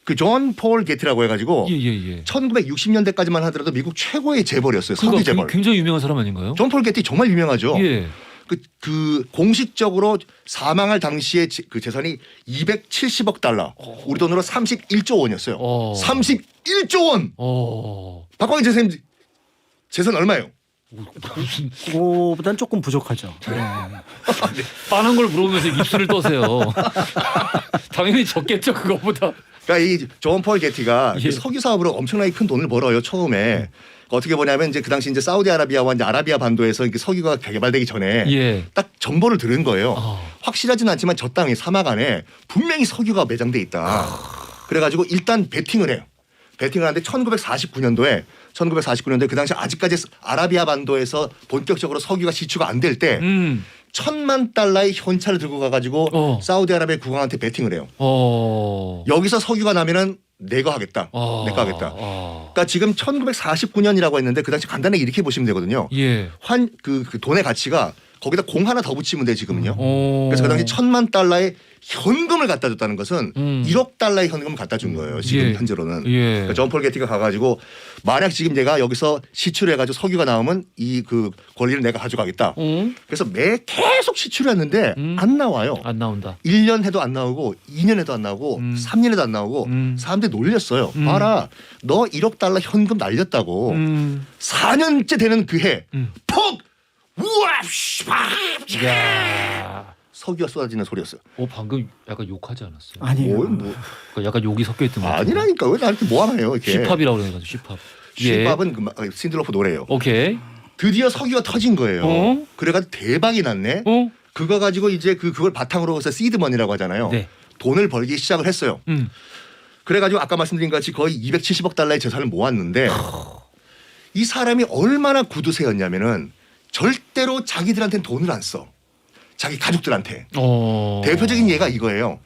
Speaker 4: 그 존 폴 게티라고 해가지고
Speaker 1: 예.
Speaker 4: 1960년대까지만 하더라도 미국 최고의 재벌이었어요. 석유 재벌.
Speaker 1: 굉장히 유명한 사람 아닌가요?
Speaker 4: 존 폴 게티 정말 유명하죠.
Speaker 1: 예.
Speaker 4: 그 공식적으로 사망할 당시에 그 재산이 270억 달러. 우리 돈으로 31조 원이었어요. 31조 원. 박광희 선생님 재산 얼마예요?
Speaker 1: 무슨
Speaker 3: 그거보단 조금 부족하죠.
Speaker 1: 빤한 걸 물어보면서 입술을 떠세요. 당연히 적겠죠 그거보다.
Speaker 4: 그러니까 이 존 폴 게티가
Speaker 1: 예.
Speaker 4: 석유 사업으로 엄청나게 큰 돈을 벌어요 처음에. 어떻게 보냐면 이제 그 당시 이제 사우디아라비아와 이제 아라비아 반도에서 이렇게 석유가 개발되기 전에
Speaker 1: 예.
Speaker 4: 딱 정보를 들은 거예요.
Speaker 1: 아.
Speaker 4: 확실하진 않지만 저 땅에 사막 안에 분명히 석유가 매장돼 있다. 그래가지고 일단 베팅을 해요. 베팅을 하는데 1949년도에 그 당시 아직까지 아라비아 반도에서 본격적으로 석유가 시추가 안 될 때 $10,000,000의 현찰을 들고 가가지고 사우디아라비아 국왕한테 베팅을 해요. 여기서 석유가 나면은 내가 하겠다. 내가 하겠다. 그러니까 지금 1949년이라고 했는데 그 당시 간단하게 이렇게 보시면 되거든요.
Speaker 1: 예.
Speaker 4: 그 돈의 가치가 거기다 공 하나 더 붙이면 돼 지금은요.
Speaker 1: 오.
Speaker 4: 그래서 그 당시 $10,000,000의 현금을 갖다 줬다는 것은 $1억 현금을 갖다 준 거예요. 지금
Speaker 1: 예.
Speaker 4: 현재로는.
Speaker 1: 예.
Speaker 4: 그러니까 존 폴 게티가 가가지고 만약 지금 내가 여기서 시추를 해가지고 석유가 나오면 이 그 권리를 내가 가져가겠다. 그래서 계속 시추를 했는데 안 나와요.
Speaker 1: 안 나온다.
Speaker 4: 1년 해도 안 나오고 2년 해도 안 나오고 3년 해도 안 나오고 사람들이 놀렸어요. 봐라. 너 $1억 현금 날렸다고. 4년째 되는 그 해. 퍽! 우와!
Speaker 1: 야.
Speaker 4: 석유가 쏟아지는 소리였어요.
Speaker 1: 방금 약간 욕하지 않았어요?
Speaker 3: 아니에요.
Speaker 4: 뭐.
Speaker 1: 그러니까 약간 욕이 섞여 있던 것 같아요.
Speaker 4: 아니라니까 왜 나한테 뭐 하나요 이렇게.
Speaker 1: 힙합이라고 그래가지고 힙합. 예.
Speaker 4: 힙합은 신들로프 노래예요.
Speaker 1: 오케이.
Speaker 4: 드디어 석유가 터진 거예요. 그래가지고 대박이 났네. 그거 가지고 이제 그걸 바탕으로 해서 시드머니라고 하잖아요.
Speaker 1: 네.
Speaker 4: 돈을 벌기 시작을 했어요. 그래가지고 아까 말씀드린 것 같이 거의 $270억 재산을 모았는데 이 사람이 얼마나 구두쇠였냐면은 절대로 자기들한테는 돈을 안 써. 자기 가족들한테. 대표적인 예가 이거예요.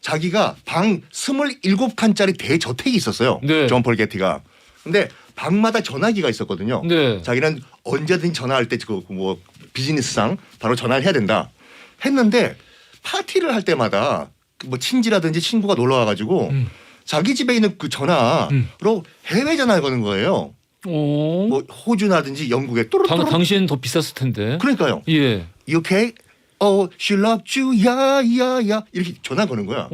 Speaker 4: 자기가 방 27칸짜리 대저택이 있었어요.
Speaker 1: 네.
Speaker 4: 존 폴 게티가. 근데 방마다 전화기가 있었거든요.
Speaker 1: 네.
Speaker 4: 자기는 언제든지 전화할 때 뭐 비즈니스상 바로 전화를 해야 된다. 했는데 파티를 할 때마다 뭐 친지라든지 친구가 놀러 와가지고 자기 집에 있는 그 전화로 해외 전화를 거는 거예요. 뭐 호주나든지 영국에 뚜루뚜루.
Speaker 1: 당시엔 더 비쌌을 텐데.
Speaker 4: 그러니까요.
Speaker 1: 예.
Speaker 4: You okay? Oh, she loved you. 야야야 이렇게 전화 거는 거야.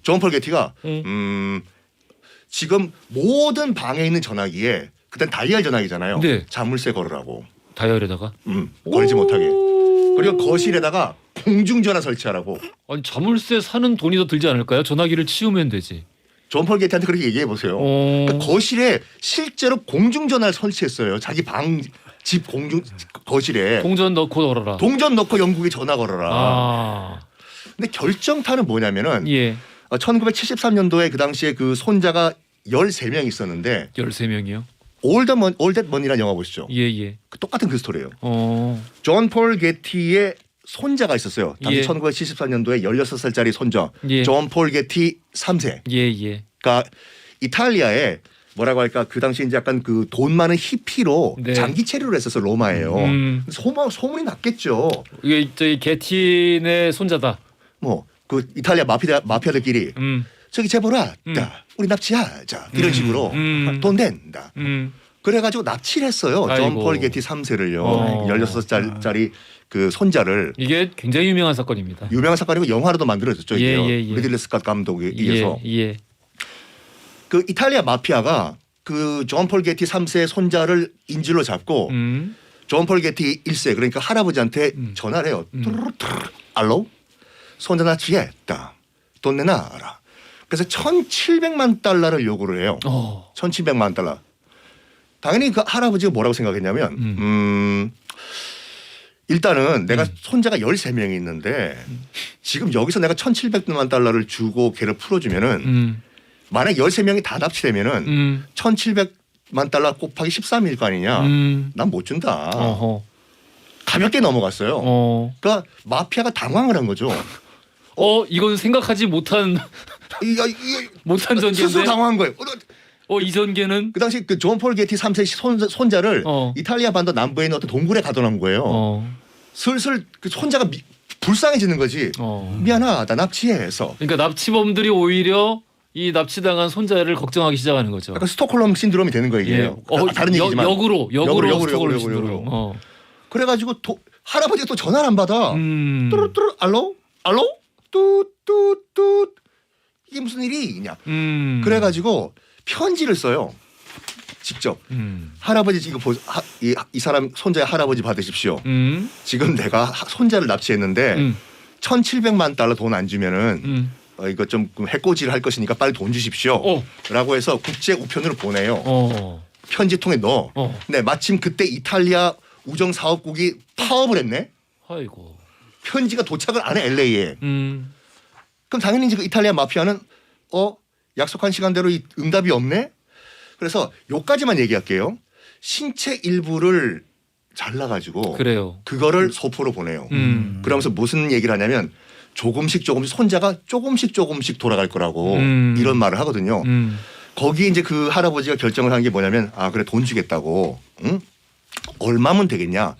Speaker 4: 존 폴 게티가 지금 모든 방에 있는 전화기에 그땐 다이얼 전화기잖아요.
Speaker 1: 네.
Speaker 4: 자물쇠 걸으라고.
Speaker 1: 다이얼에다가.
Speaker 4: 걸지 못하게. 그리고 거실에다가 공중전화 설치하라고.
Speaker 1: 아니 자물쇠 사는 돈이 더 들지 않을까요? 전화기를 치우면 되지.
Speaker 4: 존 폴 게티한테 그렇게 얘기해 보세요. 그러니까 거실에 실제로 공중전화를 설치했어요. 자기 방 집 거실에.
Speaker 1: 동전 넣고 걸어라.
Speaker 4: 동전 넣고 영국에 전화 걸어라.
Speaker 1: 아.
Speaker 4: 근데 결정타는 뭐냐면은
Speaker 1: 예.
Speaker 4: 1973년도에 그 당시에 그 손자가 13명 있었는데
Speaker 1: 13명이요?
Speaker 4: All That Money라는 영화 보시죠.
Speaker 1: 예, 예.
Speaker 4: 똑같은 그 스토리예요. 존 폴 게티의 손자가 있었어요. 당시
Speaker 1: 예.
Speaker 4: 1974년도에 16살짜리 손자.
Speaker 1: 예.
Speaker 4: 존 폴 게티 3세.
Speaker 1: 예, 예.
Speaker 4: 그러니까 이탈리아에 뭐라고 할까 그 당시 이제 약간 그 돈 많은 히피로
Speaker 1: 네.
Speaker 4: 장기 체류를 했었어 로마예요. 소문이 났겠죠.
Speaker 1: 이게 저희 게틴의 손자다.
Speaker 4: 뭐 그 이탈리아 마피아들끼리 저기 재벌아, 우리 납치하자 이런 식으로 돈 낸다. 그래가지고 납치를 했어요.
Speaker 1: 아이고.
Speaker 4: 존 폴 게티 3세를요. 16살짜리 그 손자를.
Speaker 1: 이게 굉장히 유명한 사건입니다.
Speaker 4: 유명한 사건이고 영화로도 만들어졌죠.
Speaker 1: 예,
Speaker 4: 이게요.
Speaker 1: 예, 예.
Speaker 4: 리들리 스캇 감독에 의해서.
Speaker 1: 예, 예.
Speaker 4: 그 이탈리아 마피아가 그 존 폴 게티 3세의 손자를 인질로 잡고 존 폴 게티 1세 그러니까 할아버지한테 전화를 해요. 뚜루뚜루 알로? 손자 납치했다. 돈 내놔라. 그래서 $1,700만 요구를 해요. 1,700만 달러. 당연히 그 할아버지가 뭐라고 생각했냐면 일단은 내가 손자가 13명이 있는데 지금 여기서 내가 $1,700만 주고 걔를 풀어주면은 만약 13명이 다 납치되면은 $1,700만 곱하기 13일 거 아니냐. 난 못 준다. 가볍게 넘어갔어요. 그러니까 마피아가 당황을 한 거죠.
Speaker 1: 이건 생각하지 못한 못한 전개인데.
Speaker 4: 스스로 당황한 거예요.
Speaker 1: 이 전개는
Speaker 4: 그 당시 그 존 폴 게티 3세 손자를 이탈리아 반도 남부에 있는 어떤 동굴에 가둬놓은 거예요. 슬슬 그 손자가 불쌍해지는 거지. 미안하다 납치해서.
Speaker 1: 그러니까 납치범들이 오히려 이 납치당한 손자를 걱정하기 시작하는 거죠.
Speaker 4: 약간 스톡홀름 신드롬이 되는 거예요. 이게. 다른 얘기지만.
Speaker 1: 역으로 스톡홀름 신드롬.
Speaker 4: 그래가지고 할아버지가 또 전화를 안 받아. 뚜루뚜루 알로? 뚜뚜뚜 이게 무슨 일이냐. 그래가지고 편지를 써요. 직접. 할아버지 이거 이 사람 손자의 할아버지 받으십시오. 지금 내가 손자를 납치했는데 $1,700만 돈 안 주면은 이거 좀 해코지를 할 것이니까 빨리 돈 주십시오.라고 해서 국제 우편으로 보내요. 편지통에 넣어. 네, 마침 그때 이탈리아 우정 사업국이 파업을 했네.
Speaker 1: 아이고.
Speaker 4: 편지가 도착을 안 해 LA에. 그럼 당연히 이제 그 이탈리아 마피아는 약속한 시간대로 이 응답이 없네. 그래서 요까지만 얘기할게요. 신체 일부를 잘라가지고
Speaker 1: 그래요.
Speaker 4: 그거를 소포로 보내요. 그러면서 무슨 얘기를 하냐면 조금씩 손자가 조금씩 돌아갈 거라고 이런 말을 하거든요. 거기에 이제 그 할아버지가 결정을 한 게 뭐냐면 그래 돈 주겠다고. 응? 얼마면 되겠냐.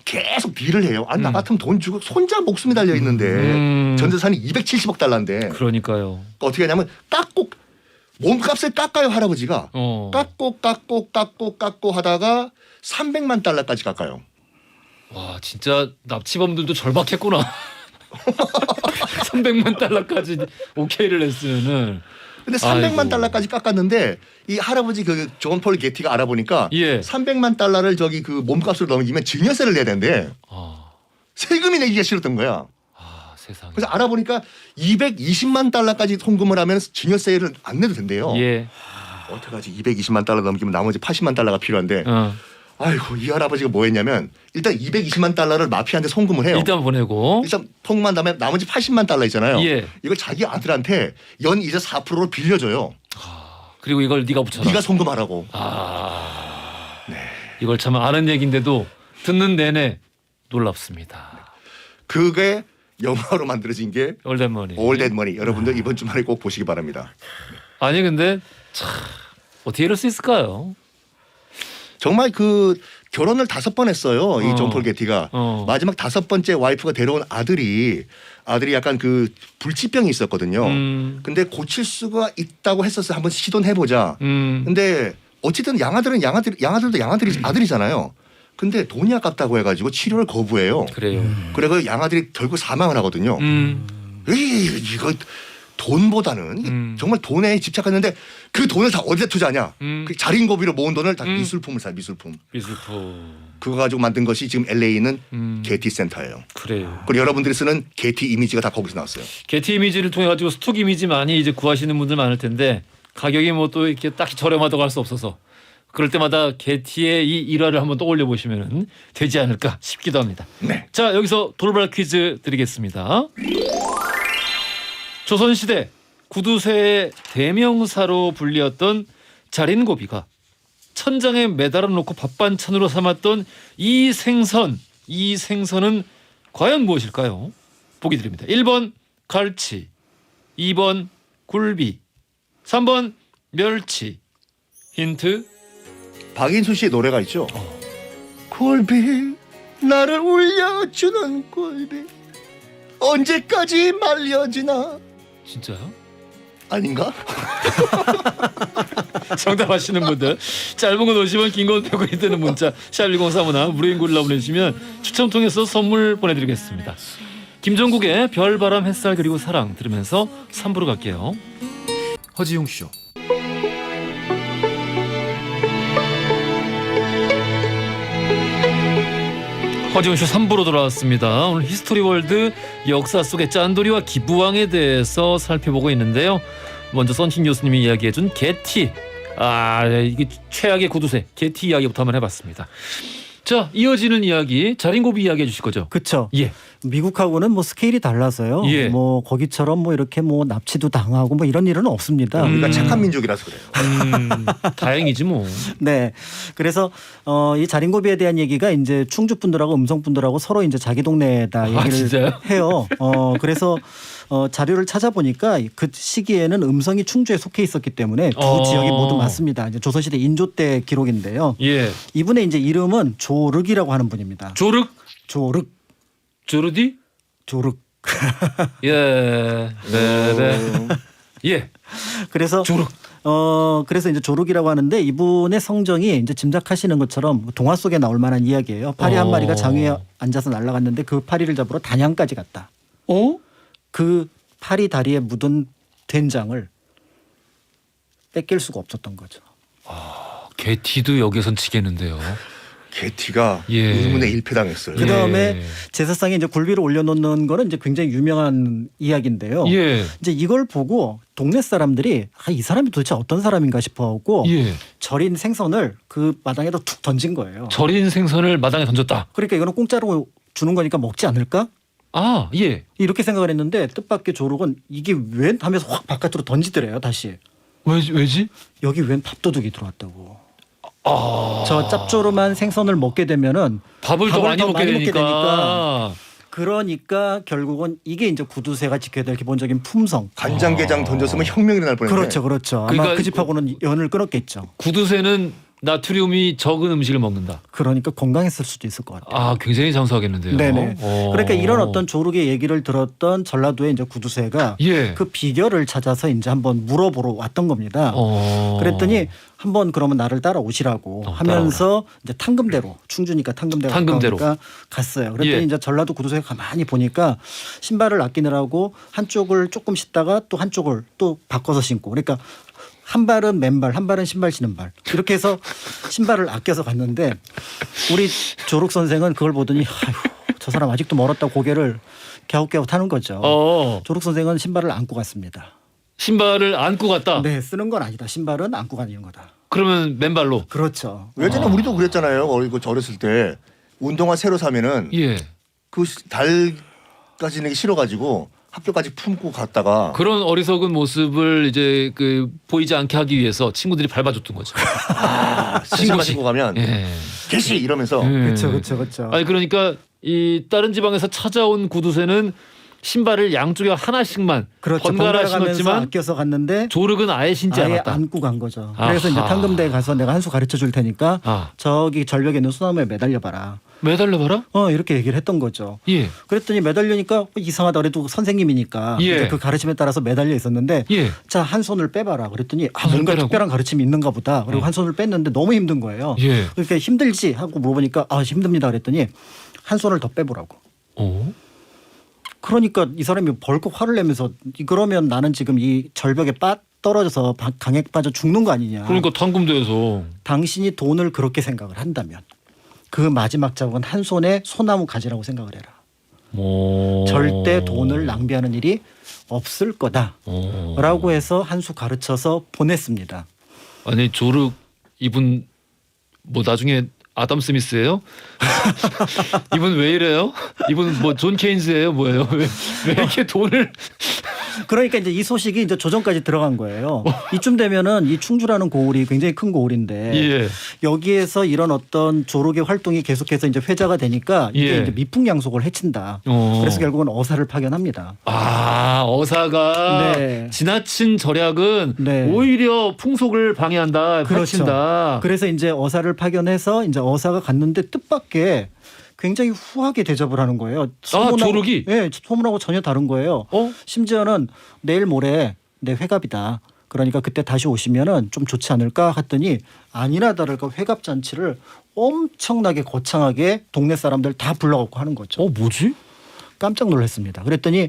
Speaker 4: 계속 딜을 해요. 나 같으면 돈 주고 손자 목숨이 달려 있는데 전 재산이 270억 달러인데.
Speaker 1: 그러니까요.
Speaker 4: 어떻게 하냐면 몸값을 깎아요 할아버지가. 깎고 하다가 300만 달러까지 깎아요.
Speaker 1: 와 진짜 납치범들도 절박했구나. 300만 달러까지 오케이를 했으면은.
Speaker 4: 근데 300만
Speaker 1: 아이고.
Speaker 4: 달러까지 깎았는데 이 할아버지 그 존 폴 게티가 알아보니까 300만 달러를 저기 그 몸값으로 넘기면 증여세를 내야 되는데 세금이 내기가 싫었던 거야.
Speaker 1: 세상에.
Speaker 4: 그래서 알아보니까 220만 달러까지 송금을 하면 증여세를 안 내도 된대요. 어떡하지 220만 달러 넘기면 나머지 80만 달러가 필요한데 아이고 이 할아버지가 뭐 했냐면 일단 220만 달러를 마피아한테 송금을 해요.
Speaker 1: 일단 보내고
Speaker 4: 일단 송금한 다음에 나머지 80만 달러 있잖아요. 이걸 자기 아들한테 연이자 4%로 빌려줘요.
Speaker 1: 그리고 이걸 네가 붙여라.
Speaker 4: 네가 송금하라고.
Speaker 1: 네. 이걸 참 아는 얘기인데도 듣는 내내 놀랍습니다.
Speaker 4: 그게 영화로 만들어진 게
Speaker 1: All That Money.
Speaker 4: All That Money. 여러분들 이번 주말에 꼭 보시기 바랍니다.
Speaker 1: 아니 근데 참 어떻게 이럴 수 있을까요?
Speaker 4: 정말 그 결혼을 5번 했어요. 이 존 폴 게티가. 마지막 5번째 와이프가 데려온 아들이 약간 그 불치병이 있었거든요. 근데 고칠 수가 있다고 했었어요. 한번 시도는 해보자. 근데 어쨌든 양아들도 아들이잖아요. 근데 돈이 아깝다고 해가지고 치료를 거부해요.
Speaker 1: 그래요.
Speaker 4: 그래서 양아들이 결국 사망을 하거든요. 이거 돈보다는 정말 돈에 집착했는데 그 돈을 다 어디에 투자하냐. 그 자린고비로 모은 돈을 다 미술품을 사. 미술품. 그거 가지고 만든 것이 지금 LA에 있는 게티 센터예요.
Speaker 1: 그래요.
Speaker 4: 그리고 여러분들이 쓰는 게티 이미지가 다 거기서 나왔어요.
Speaker 1: 게티 이미지를 통해 가지고 스톡 이미지 많이 이제 구하시는 분들 많을 텐데 가격이 뭐 또 이렇게 딱히 저렴하다고 할 수 없어서 그럴 때마다 게티의 이 일화를 한번 떠올려 보시면 되지 않을까 싶기도 합니다.
Speaker 4: 네.
Speaker 1: 자 여기서 돌발 퀴즈 드리겠습니다. 조선시대 구두쇠의 대명사로 불리었던 자린고비가 천장에 매달아 놓고 밥반찬으로 삼았던 이 생선은 과연 무엇일까요? 보기 드립니다. 1번 갈치, 2번 굴비, 3번 멸치. 힌트.
Speaker 4: 박인수 씨의 노래가 있죠. 굴비 나를 울려주는 굴비 언제까지 말려지나.
Speaker 1: 진짜요?
Speaker 4: 아닌가?
Speaker 1: 정답하시는 분들 짧은 건 50원 긴 건 100원이 되는 문자 샵1035나 무료인 글로 보내주시면 추첨 통해서 선물 보내드리겠습니다. 김종국의 별바람 햇살 그리고 사랑 들으면서 3부로 갈게요.
Speaker 5: 허지용 쇼.
Speaker 1: 허지웅쇼 3부로 돌아왔습니다. 오늘 히스토리월드 역사 속의 짠돌이와 기부왕에 대해서 살펴보고 있는데요. 먼저 썬신 교수님이 이야기해준 게티. 이게 최악의 구두쇠 게티 이야기부터 한번 해봤습니다. 자 이어지는 이야기 자린고비 이야기해 주실 거죠?
Speaker 3: 그렇죠.
Speaker 1: 예.
Speaker 3: 미국하고는 뭐 스케일이 달라서요. 뭐 거기처럼 뭐 이렇게 뭐 납치도 당하고 뭐 이런 일은 없습니다.
Speaker 4: 우리가 착한 민족이라서 그래요.
Speaker 1: 다행이지 뭐.
Speaker 3: 네. 그래서 이 자린고비에 대한 얘기가 이제 충주 분들하고 음성 분들하고 서로 이제 자기 동네에다 얘기를
Speaker 1: 진짜요?
Speaker 3: 해요. 그래서 자료를 찾아보니까 그 시기에는 음성이 충주에 속해 있었기 때문에 두 지역이 모두 맞습니다. 이제 조선시대 인조 때 기록인데요. 이분의 이제 이름은 조륵이라고 하는 분입니다.
Speaker 1: 조륵?
Speaker 3: 조르디? 조륵.
Speaker 1: 예. 네. 예.
Speaker 3: 그래서
Speaker 1: 조륵.
Speaker 3: 그래서 이제 조륵이라고 하는데 이분의 성정이 이제 짐작하시는 것처럼 동화 속에 나올 만한 이야기예요. 파리 한 마리가 장 위에 앉아서 날아갔는데 그 파리를 잡으러 단양까지 갔다. 그 파리 다리에 묻은 된장을 뺏길 수가 없었던 거죠.
Speaker 1: 게티도 여기선 치겠는데요.
Speaker 4: 개티가
Speaker 1: 예.
Speaker 4: 의문에 일패당했어요.
Speaker 3: 그 다음에
Speaker 1: 예.
Speaker 3: 제사상에 이제 굴비를 올려놓는 거는 이제 굉장히 유명한 이야기인데요.
Speaker 1: 예.
Speaker 3: 이제 이걸 보고 동네 사람들이 이 사람이 도대체 어떤 사람인가 싶어하고
Speaker 1: 예.
Speaker 3: 절인 생선을 그 마당에다 툭 던진 거예요.
Speaker 1: 절인 생선을 마당에 던졌다.
Speaker 3: 그러니까 이거는 공짜로 주는 거니까 먹지 않을까?
Speaker 1: 아, 예.
Speaker 3: 이렇게 생각을 했는데 뜻밖의 조록은 이게 웬 하면서 확 바깥으로 던지더래요. 다시.
Speaker 1: 왜지?
Speaker 3: 여기 웬 밥도둑이 들어왔다고.
Speaker 1: 아.
Speaker 3: 저 짭조름한 생선을 먹게 되면은
Speaker 1: 밥을 더 많이 먹게 되니까.
Speaker 3: 되니까. 그러니까 결국은 이게 이제 구두쇠가 지켜야 될 기본적인 품성.
Speaker 4: 간장게장 던졌으면 혁명이 날 뻔했네.
Speaker 3: 그렇죠, 그렇죠. 아마
Speaker 1: 그러니까
Speaker 3: 그 집하고는 연을 끊었겠죠.
Speaker 1: 구두쇠는 나트륨이 적은 음식을 먹는다.
Speaker 3: 그러니까 건강했을 수도 있을 것 같아요.
Speaker 1: 아, 굉장히 장수하겠는데요.
Speaker 3: 네네.
Speaker 1: 오.
Speaker 3: 그러니까 이런 어떤 조룩의 얘기를 들었던 전라도의 이제 구두쇠가
Speaker 1: 예.
Speaker 3: 그 비결을 찾아서 이제 한번 물어보러 왔던 겁니다. 그랬더니 한번 그러면 나를 따라오시라고 하면서 이제 탕금대로 충주니까 탕금대로
Speaker 1: 탕금대로.
Speaker 3: 가까우니까 갔어요. 그랬더니
Speaker 1: 예.
Speaker 3: 이제 전라도 구두쇠가 가만히 보니까 신발을 아끼느라고 한쪽을 조금 신다가 또 한쪽을 또 바꿔서 신고 그러니까 한 발은 맨발, 한 발은 신발 신은 발. 이렇게 해서 신발을 아껴서 갔는데 우리 조룩 선생은 그걸 보더니 아휴, 저 사람 아직도 멀었다고 고개를 갸웃갸웃 하는 거죠. 조룩 선생은 신발을 안고 갔습니다.
Speaker 1: 신발을 안고 갔다.
Speaker 3: 네, 쓰는 건 아니다. 신발은 안고 가는 거다.
Speaker 1: 그러면 맨발로.
Speaker 3: 그렇죠.
Speaker 4: 예전에 우리도 그랬잖아요. 어렸을 때 운동화 새로 사면은
Speaker 1: 예.
Speaker 4: 그 달까지는 싫어가지고 학교까지 품고 갔다가
Speaker 1: 그런 어리석은 모습을 이제 그 보이지 않게 하기 위해서 친구들이 밟아줬던 거죠.
Speaker 4: 신발 신고 가면
Speaker 1: 예.
Speaker 4: 개시 이러면서
Speaker 3: 그렇죠, 그렇죠, 그렇죠.
Speaker 1: 아니 그러니까 이 다른 지방에서 찾아온 구두쇠는 신발을 양쪽에 하나씩만
Speaker 3: 그렇죠.
Speaker 1: 번갈아
Speaker 3: 번갈아 가면서
Speaker 1: 신었지만
Speaker 3: 아껴서 갔는데
Speaker 1: 조르은 아예 신지
Speaker 3: 아예
Speaker 1: 않았다.
Speaker 3: 안고 간 거죠. 그래서 이제
Speaker 1: 아하.
Speaker 3: 탕금대에 가서 내가 한 수 가르쳐 줄 테니까
Speaker 1: 아.
Speaker 3: 저기 절벽에 있는 소나무에 매달려 봐라.
Speaker 1: 매달려봐라.
Speaker 3: 이렇게 얘기를 했던 거죠.
Speaker 1: 예.
Speaker 3: 그랬더니 매달리니까 이상하다 그래도 선생님이니까
Speaker 1: 예.
Speaker 3: 이제 그 가르침에 따라서 매달려 있었는데
Speaker 1: 예.
Speaker 3: 자, 한 손을 빼봐라 그랬더니
Speaker 1: 한
Speaker 3: 뭔가
Speaker 1: 손 빼라고?
Speaker 3: 특별한 가르침이 있는가 보다. 그리고
Speaker 1: 어.
Speaker 3: 한 손을 뺐는데 너무 힘든 거예요.
Speaker 1: 예.
Speaker 3: 그러니까 힘들지 하고 물어보니까 힘듭니다 그랬더니 한 손을 더 빼보라고.
Speaker 1: 어?
Speaker 3: 그러니까 이 사람이 벌컥 화를 내면서 그러면 나는 지금 이 절벽에 떨어져서 강에 빠져 죽는 거 아니냐.
Speaker 1: 그러니까 탕금대에서
Speaker 3: 당신이 돈을 그렇게 생각을 한다면 그 마지막 자국은 한 손에 소나무 가지라고 생각을 해라. 절대 돈을 낭비하는 일이 없을 거다라고 해서 한 수 가르쳐서 보냈습니다.
Speaker 1: 아니 조르 이분 뭐 나중에 아담 스미스예요? 이분 왜 이래요? 이분 뭐 존 케인스예요? 뭐예요? 왜 이렇게 돈을
Speaker 3: 그러니까 이제 이 소식이 이제 조정까지 들어간 거예요. 이쯤 되면은 이 충주라는 고을이 굉장히 큰 고을인데
Speaker 1: 예.
Speaker 3: 여기에서 이런 어떤 조록의 활동이 계속해서 이제 회자가 되니까 이게
Speaker 1: 예.
Speaker 3: 이제 미풍양속을 해친다. 그래서 결국은 어사를 파견합니다.
Speaker 1: 아 어사가
Speaker 3: 네.
Speaker 1: 지나친 절약은
Speaker 3: 네.
Speaker 1: 오히려 풍속을 방해한다, 파친다.
Speaker 3: 그래서 이제 어사를 파견해서 이제 어사가 갔는데 뜻밖의 굉장히 후하게 대접을 하는 거예요.
Speaker 1: 조룩이?
Speaker 3: 네, 소문하고 전혀 다른 거예요. 심지어는 내일 모레 내 회갑이다. 그러니까 그때 다시 오시면은 좀 좋지 않을까 했더니 아니나 다를까 회갑 잔치를 엄청나게 거창하게 동네 사람들 다 불러갖고 하는 거죠.
Speaker 1: 뭐지?
Speaker 3: 깜짝 놀랐습니다. 그랬더니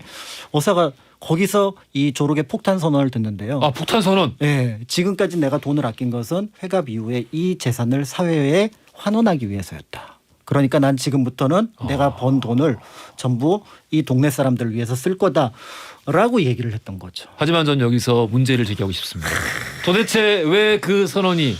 Speaker 3: 어사가 거기서 이 조록의 폭탄 선언을 듣는데요.
Speaker 1: 아 폭탄 선언.
Speaker 3: 네, 지금까지 내가 돈을 아낀 것은 회갑 이후에 이 재산을 사회에 환원하기 위해서였다. 그러니까 난 지금부터는 내가 번 돈을 전부 이 동네 사람들을 위해서 쓸 거다라고 얘기를 했던 거죠.
Speaker 1: 하지만 전 여기서 문제를 제기하고 싶습니다. 도대체 왜 그 선언이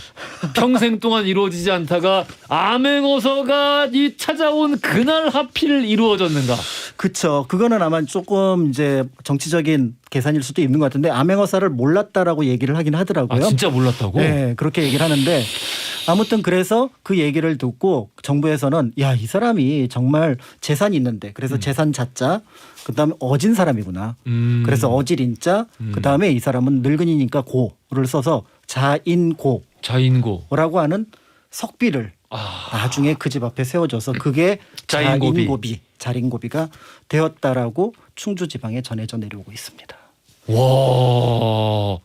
Speaker 1: 평생 동안 이루어지지 않다가 암행어서가 이 찾아온 그날 하필 이루어졌는가?
Speaker 3: 그렇죠. 그거는 아마 조금 이제 정치적인 계산일 수도 있는 것 같은데 암행어사를 몰랐다라고 얘기를 하긴 하더라고요.
Speaker 1: 아 진짜 몰랐다고?
Speaker 3: 네, 그렇게 얘기를 하는데 아무튼 그래서 그 얘기를 듣고 정부에서는 야, 이 사람이 정말 재산이 있는데 그래서 재산 자자 그다음에 어진 사람이구나. 그래서 어질인자 그다음에 이 사람은 늙은이니까 고를 써서 자인고라고
Speaker 1: 자인고.
Speaker 3: 하는 석비를 나중에 그 집 앞에 세워줘서 그게 자린고비가 되었다라고 충주 지방에 전해져 내려오고 있습니다.
Speaker 1: 와,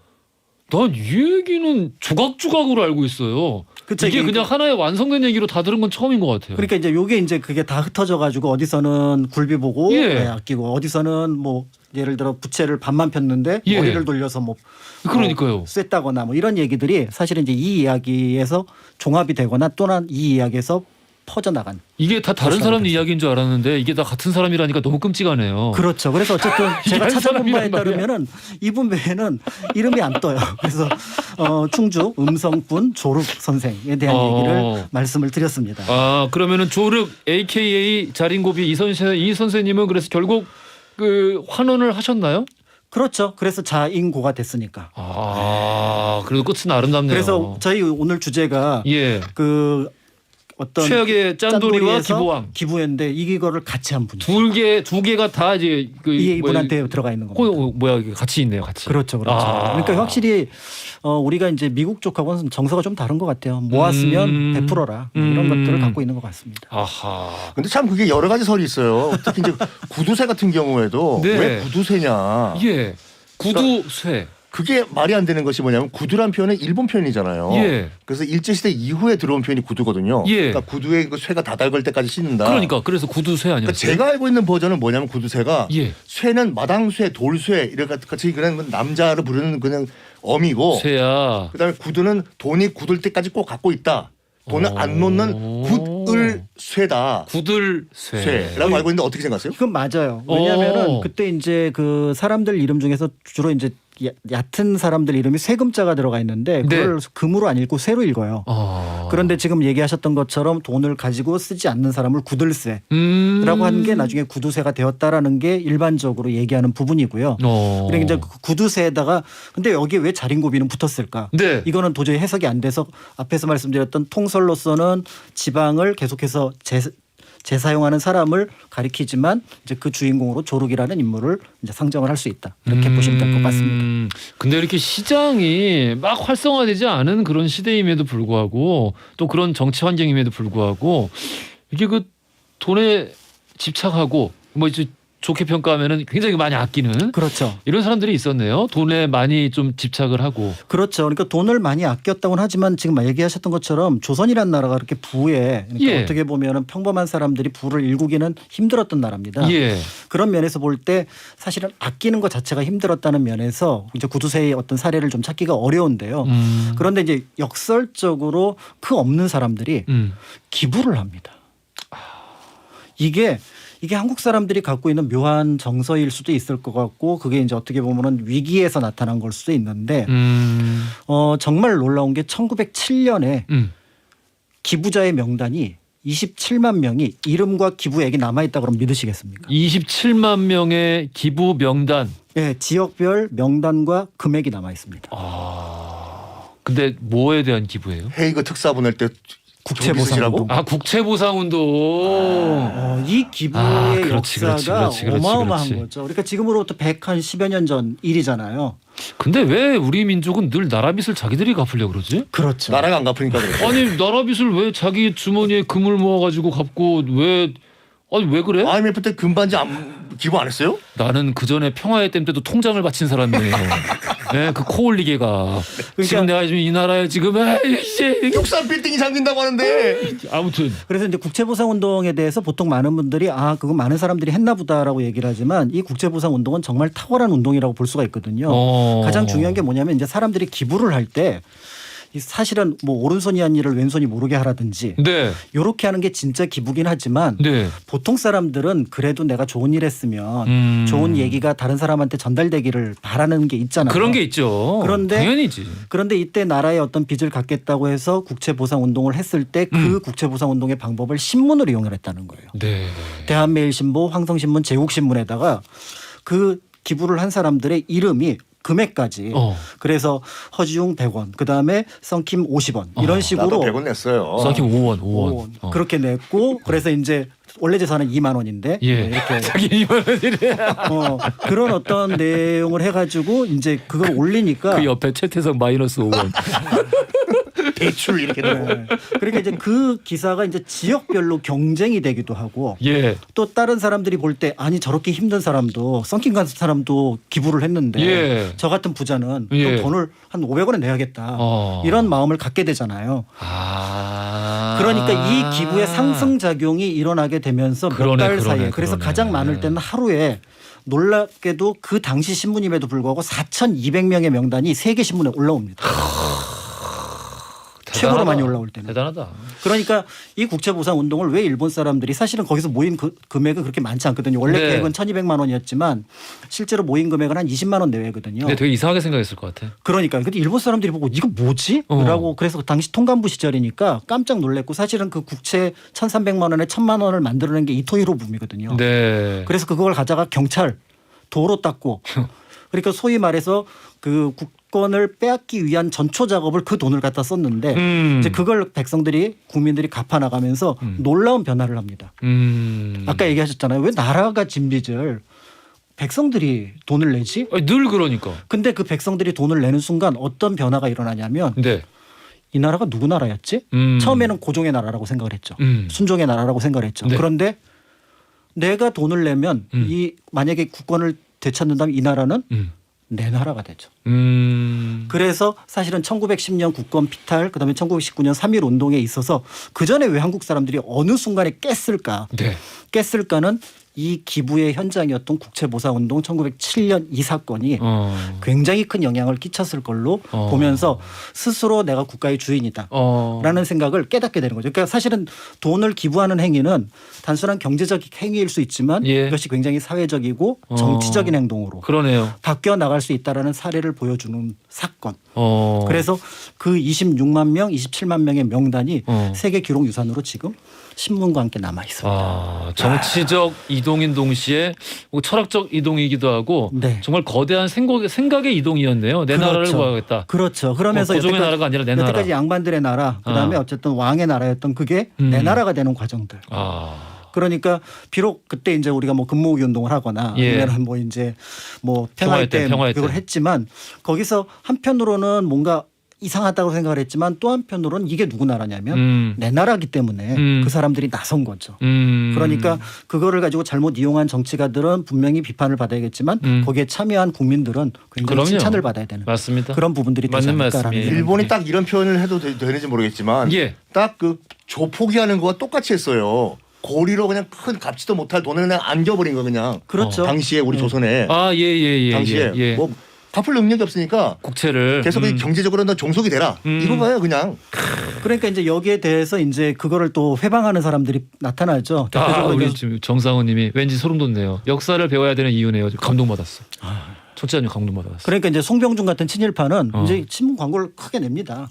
Speaker 1: 난 이 얘기는 조각조각으로 알고 있어요.
Speaker 3: 그쵸,
Speaker 1: 이게
Speaker 3: 이게
Speaker 1: 그냥 하나의 완성된 얘기로 다 들은 건 처음인 것 같아요.
Speaker 3: 그러니까 이제 요게 이제 그게 다 흩어져 가지고 어디서는 굴비 보고
Speaker 1: 예.
Speaker 3: 아끼고 어디서는 뭐 예를 들어 부채를 반만 폈는데
Speaker 1: 예.
Speaker 3: 머리를 돌려서 뭐
Speaker 1: 그러니까요.
Speaker 3: 쐈다거나 뭐 이런 얘기들이 사실은 이제 이 이야기에서 종합이 되거나 또는 이 이야기에서 퍼져나간.
Speaker 1: 이게 다 다른 사람
Speaker 3: 그렇죠.
Speaker 1: 이야기인 줄 알았는데 이게 다 같은 사람이라니까 너무 끔찍하네요.
Speaker 3: 그렇죠. 그래서 어쨌든 제가
Speaker 1: 한
Speaker 3: 찾아본 바에
Speaker 1: 사람이란 말이야.
Speaker 3: 따르면은 이분 외에는 이름이 안 떠요. 그래서 충주 음성분 조륵 선생에 대한 얘기를 말씀을 드렸습니다.
Speaker 1: 아 그러면은 조륵 AKA 자린고비 이 선생님은 그래서 결국 그 환원을 하셨나요?
Speaker 3: 그렇죠. 그래서 자인고가 됐으니까.
Speaker 1: 아 그래도 끝은 아름답네요.
Speaker 3: 그래서 저희 오늘 주제가
Speaker 1: 예
Speaker 3: 그 어떤
Speaker 1: 최악의 짠돌이와
Speaker 3: 짠돌이에서
Speaker 1: 기부왕
Speaker 3: 기부였는데 이거를 같이 한 분.
Speaker 1: 두 개가 다 이제 그
Speaker 3: 이분한테 들어가 있는 겁니다.
Speaker 1: 뭐야 이게 같이 있네요, 같이.
Speaker 3: 그렇죠, 그렇죠.
Speaker 1: 아.
Speaker 3: 그러니까 확실히 우리가 이제 미국 쪽하고는 정서가 좀 다른 것 같아요. 모았으면 베풀어라 이런 것들을 갖고 있는 것 같습니다.
Speaker 1: 아하.
Speaker 4: 근데 참 그게 여러 가지 설이 있어요. 특히 이제 구두쇠 같은 경우에도
Speaker 1: 네.
Speaker 4: 왜 구두쇠냐.
Speaker 1: 예. 구두쇠.
Speaker 4: 그게 말이 안 되는 것이 뭐냐면 구두란 표현은 일본 표현이잖아요.
Speaker 1: 예.
Speaker 4: 그래서 일제시대 이후에 들어온 표현이 구두거든요.
Speaker 1: 예.
Speaker 4: 그러니까 구두에 그 쇠가 다달걸 때까지 신는다.
Speaker 1: 그러니까 그래서 구두쇠 아니었어요?
Speaker 4: 그러니까 제가 알고 있는 버전은 뭐냐면 구두쇠가
Speaker 1: 예.
Speaker 4: 쇠는 마당쇠, 돌쇠 이렇게 같이 그냥 남자를 부르는 그냥 어미고
Speaker 1: 쇠야.
Speaker 4: 그다음에 구두는 돈이 굳을 때까지 꼭 갖고 있다. 돈을 안 놓는 굳을 쇠다.
Speaker 1: 구들 쇠.
Speaker 4: 쇠라고 알고 있는데 어떻게 생각하세요?
Speaker 3: 그건 맞아요. 왜냐하면은
Speaker 1: 오.
Speaker 3: 그때 이제 그 사람들 이름 중에서 주로 이제 얕은 사람들 이름이 쇠금자가 들어가 있는데 그걸 금으로 안 읽고 쇠로 읽어요. 그런데 지금 얘기하셨던 것처럼 돈을 가지고 쓰지 않는 사람을 구들쇠라고 하는 게 나중에 구두쇠가 되었다라는 게 일반적으로 얘기하는 부분이고요. 그러니까 이제 그 구두쇠에다가 근데 여기에 왜 자린고비는 붙었을까?
Speaker 1: 네.
Speaker 3: 이거는 도저히 해석이 안 돼서 앞에서 말씀드렸던 통설로서는 지방을 계속해서 재사용하는 사람을 가리키지만 이제 그 주인공으로 조륵이라는 인물을 이제 상정을 할 수 있다. 이렇게 보시면 될 것 같습니다.
Speaker 1: 근데 이렇게 시장이 막 활성화되지 않은 그런 시대임에도 불구하고 또 그런 정치 환경임에도 불구하고 이게 그 돈에 집착하고 뭐 이제 좋게 평가하면은 굉장히 많이 아끼는
Speaker 3: 그렇죠.
Speaker 1: 이런 사람들이 있었네요. 돈에 많이 좀 집착을 하고.
Speaker 3: 그렇죠. 그러니까 돈을 많이 아꼈다고는 하지만 지금 얘기하셨던 것처럼 조선이라는 나라가 그렇게 부에 그러니까
Speaker 1: 예.
Speaker 3: 어떻게 보면은 평범한 사람들이 부를 일구기는 힘들었던 나라입니다.
Speaker 1: 예.
Speaker 3: 그런 면에서 볼 때 사실은 아끼는 것 자체가 힘들었다는 면에서 이제 구두쇠의 어떤 사례를 좀 찾기가 어려운데요. 그런데 이제 역설적으로 그 없는 사람들이 기부를 합니다. 이게 한국 사람들이 갖고 있는 묘한 정서일 수도 있을 것 같고 그게 이제 어떻게 보면은 위기에서 나타난 걸 수도 있는데 정말 놀라운 게 1907년에 기부자의 명단이 27만 명이 이름과 기부액이 남아있다 그러면 믿으시겠습니까?
Speaker 1: 27만 명의 기부 명단.
Speaker 3: 네, 지역별 명단과 금액이 남아있습니다.
Speaker 1: 근데 뭐에 대한 기부예요?
Speaker 4: 헤이그 특사 보낼 때
Speaker 3: 국채보상운동.
Speaker 1: 아 국채보상운동.
Speaker 3: 이 기부의
Speaker 1: 그렇지,
Speaker 3: 역사가
Speaker 1: 그렇지.
Speaker 3: 어마어마한 거죠. 그러니까 지금으로부터 110여 년 전 일이잖아요.
Speaker 1: 근데 왜 우리 민족은 늘 나라 빚을 자기들이 갚으려고 그러지?
Speaker 3: 그렇죠.
Speaker 4: 나라가 안 갚으니까 그래.
Speaker 1: 아니 나라 빚을 왜 자기 주머니에 금을 모아가지고 갚고 왜 그래?
Speaker 4: IMF 때 금반지 기부 안 했어요?
Speaker 1: 나는 그 전에 평화의 댐 때도 통장을 바친 사람이에요. 네, 그 코 올리게가. 지금 내가 지금 이 나라에 지금 이제
Speaker 4: 63 빌딩이 잠긴다고 하는데.
Speaker 1: 아무튼
Speaker 3: 그래서 이제 국채보상운동에 대해서 보통 많은 분들이 그거 많은 사람들이 했나 보다라고 얘기를 하지만 이 국채보상운동은 정말 탁월한 운동이라고 볼 수가 있거든요. 가장 중요한 게 뭐냐면 이제 사람들이 기부를 할 때 사실은 뭐 오른손이 한 일을 왼손이 모르게 하라든지
Speaker 1: 네,
Speaker 3: 이렇게 하는 게 진짜 기부긴 하지만
Speaker 1: 네.
Speaker 3: 보통 사람들은 그래도 내가 좋은 일 했으면 좋은 얘기가 다른 사람한테 전달되기를 바라는 게 있잖아요.
Speaker 1: 그런 게 있죠.
Speaker 3: 그런데
Speaker 1: 당연히지.
Speaker 3: 그런데 이때 나라에 어떤 빚을 갚겠다고 해서 국채보상운동을 했을 때 그 국채보상운동의 방법을 신문을 이용을 했다는 거예요.
Speaker 1: 네.
Speaker 3: 대한매일신보, 황성신문, 제국신문에다가 그 기부를 한 사람들의 이름이 금액까지 그래서 허지웅 100원 그다음에 썬킴 50원 이런 식으로
Speaker 4: 나도 100원 냈어요.
Speaker 1: 썬킴 5원.
Speaker 3: 그렇게 냈고 그래서 이제 원래 재산은 2만 원인데
Speaker 1: 예.
Speaker 3: 이렇게
Speaker 1: 자기 2만 원이래.
Speaker 3: 그런 어떤 내용을 해가지고 이제 그걸 올리니까
Speaker 1: 그 옆에 최태성 마이너스 5원.
Speaker 4: 대출 이렇게 되고.
Speaker 3: 네. 그러니까 이제 그 기사가 이제 지역별로 경쟁이 되기도 하고
Speaker 1: 예.
Speaker 3: 또 다른 사람들이 볼 때 아니 저렇게 힘든 사람도 썬킹 같은 사람도 기부를 했는데
Speaker 1: 예.
Speaker 3: 저 같은 부자는
Speaker 1: 예.
Speaker 3: 또 돈을 한 500원에 내야겠다 이런 마음을 갖게 되잖아요. 그러니까 이 기부의 상승작용이 일어나게 되면서 몇 달 사이에 그래서 가장 많을 때는 하루에 놀랍게도 그 당시 신문임에도 불구하고 4,200명의 명단이 세계 신문에 올라옵니다. 최고로 많이 올라올 때는.
Speaker 1: 대단하다.
Speaker 3: 그러니까 이 국채보상 운동을 왜 일본 사람들이 사실은 거기서 모인 금액은 그렇게 많지 않거든요. 원래
Speaker 1: 네.
Speaker 3: 계획은 1,200만 원이었지만 실제로 모인 금액은 한 20만 원 내외거든요.
Speaker 1: 근데 되게 이상하게 생각했을 것 같아.
Speaker 3: 그러니까 근데 일본 사람들이 보고 이거 뭐지? 라고 그래서 당시 통감부 시절이니까 깜짝 놀랐고 사실은 그 국채 1,300만 원에 1,000만 원을 만들어낸 게 이토 히로부미거든요.
Speaker 1: 네.
Speaker 3: 그래서 그걸 가져가 경찰 도로 닦고 그러니까 소위 말해서 그 국권을 빼앗기 위한 전초 작업을 그 돈을 갖다 썼는데 이제 그걸 백성들이 국민들이 갚아 나가면서 놀라운 변화를 합니다. 아까 얘기하셨잖아요. 왜 나라가 진 빚을 백성들이 돈을 내지?
Speaker 1: 아니, 늘 그러니까.
Speaker 3: 근데 그 백성들이 돈을 내는 순간 어떤 변화가 일어나냐면
Speaker 1: 네.
Speaker 3: 이 나라가 누구 나라였지? 처음에는 고종의 나라라고 생각을 했죠. 순종의 나라라고 생각을 했죠.
Speaker 1: 네.
Speaker 3: 그런데 내가 돈을 내면 이 만약에 국권을 되찾는다면 이 나라는 내 나라가 되죠. 그래서 사실은 1910년 국권 피탈 그다음에 1919년 3.1 운동에 있어서 그전에 왜 한국 사람들이 어느 순간에 깼을까?
Speaker 1: 네.
Speaker 3: 깼을까는 이 기부의 현장이었던 국채보상운동 1907년 이 사건이 굉장히 큰 영향을 끼쳤을 걸로 보면서 스스로 내가 국가의 주인이다 라는 생각을 깨닫게 되는 거죠. 그러니까 사실은 돈을 기부하는 행위는 단순한 경제적 행위일 수 있지만
Speaker 1: 예.
Speaker 3: 그것이 굉장히 사회적이고 정치적인 행동으로
Speaker 1: 그러네요.
Speaker 3: 바뀌어 나갈 수 있다라는 사례를 보여주는 사건.
Speaker 1: 어.
Speaker 3: 그래서 그 26만 명, 27만 명의 명단이 세계 기록 유산으로 지금 신문과 함께 남아 있습니다.
Speaker 1: 아, 정치적 이동인 동시에 뭐 철학적 이동이기도 하고
Speaker 3: 네.
Speaker 1: 정말 거대한 생각의 이동이었네요. 내 나라를
Speaker 3: 그렇죠.
Speaker 1: 구하겠다.
Speaker 3: 그렇죠. 그러면서
Speaker 1: 고종의 나라가 아니라 내 나라.
Speaker 3: 여태까지 양반들의 나라, 그다음에 어쨌든 왕의 나라였던 그게 내 나라가 되는 과정들.
Speaker 1: 아.
Speaker 3: 그러니까 비록 그때 이제 우리가 뭐 금모으기 운동을 하거나
Speaker 1: 예.
Speaker 3: 아니면 뭐 이제 뭐
Speaker 1: 평화의
Speaker 3: 평화의
Speaker 1: 때, 평화의
Speaker 3: 때 그걸
Speaker 1: 때.
Speaker 3: 했지만 거기서 한편으로는 뭔가 이상하다고 생각을 했지만 또 한편으로는 이게 누구 나라냐면 내 나라기 때문에 그 사람들이 나선 거죠. 그러니까 그거를 가지고 잘못 이용한 정치가들은 분명히 비판을 받아야겠지만 거기에 참여한 국민들은 굉장히
Speaker 1: 그럼요.
Speaker 3: 칭찬을 받아야 되는
Speaker 1: 맞습니다.
Speaker 3: 그런 부분들이 되지
Speaker 1: 맞는
Speaker 3: 않을까라는
Speaker 1: 말씀이에요.
Speaker 3: 생각이
Speaker 4: 일본이 딱 이런 표현을 해도 되는지 모르겠지만
Speaker 1: 예.
Speaker 4: 딱 그 조포기하는 거와 똑같이 했어요. 고리로 그냥 큰 갚지도 못할 돈을 그냥 안겨버린 거 그냥.
Speaker 3: 그렇죠.
Speaker 4: 당시에 우리 조선에
Speaker 1: 아, 예.
Speaker 4: 당시에
Speaker 1: 예.
Speaker 4: 뭐 갚을 능력이 없으니까
Speaker 1: 국채를
Speaker 4: 계속 경제적으로 너 종속이 되라 이거가요 그냥.
Speaker 3: 그러니까 이제 여기에 대해서 이제 그거를 또 회방하는 사람들이 나타나죠.
Speaker 1: 아,
Speaker 3: 대표적으로
Speaker 1: 우리
Speaker 3: 이제
Speaker 1: 지금 정상훈님이 왠지 소름 돋네요. 역사를 배워야 되는 이유네요. 감동받았어. 첫째 감동받았어.
Speaker 3: 그러니까 이제 송병준 같은 친일파는 이제 신문 광고를 크게 냅니다.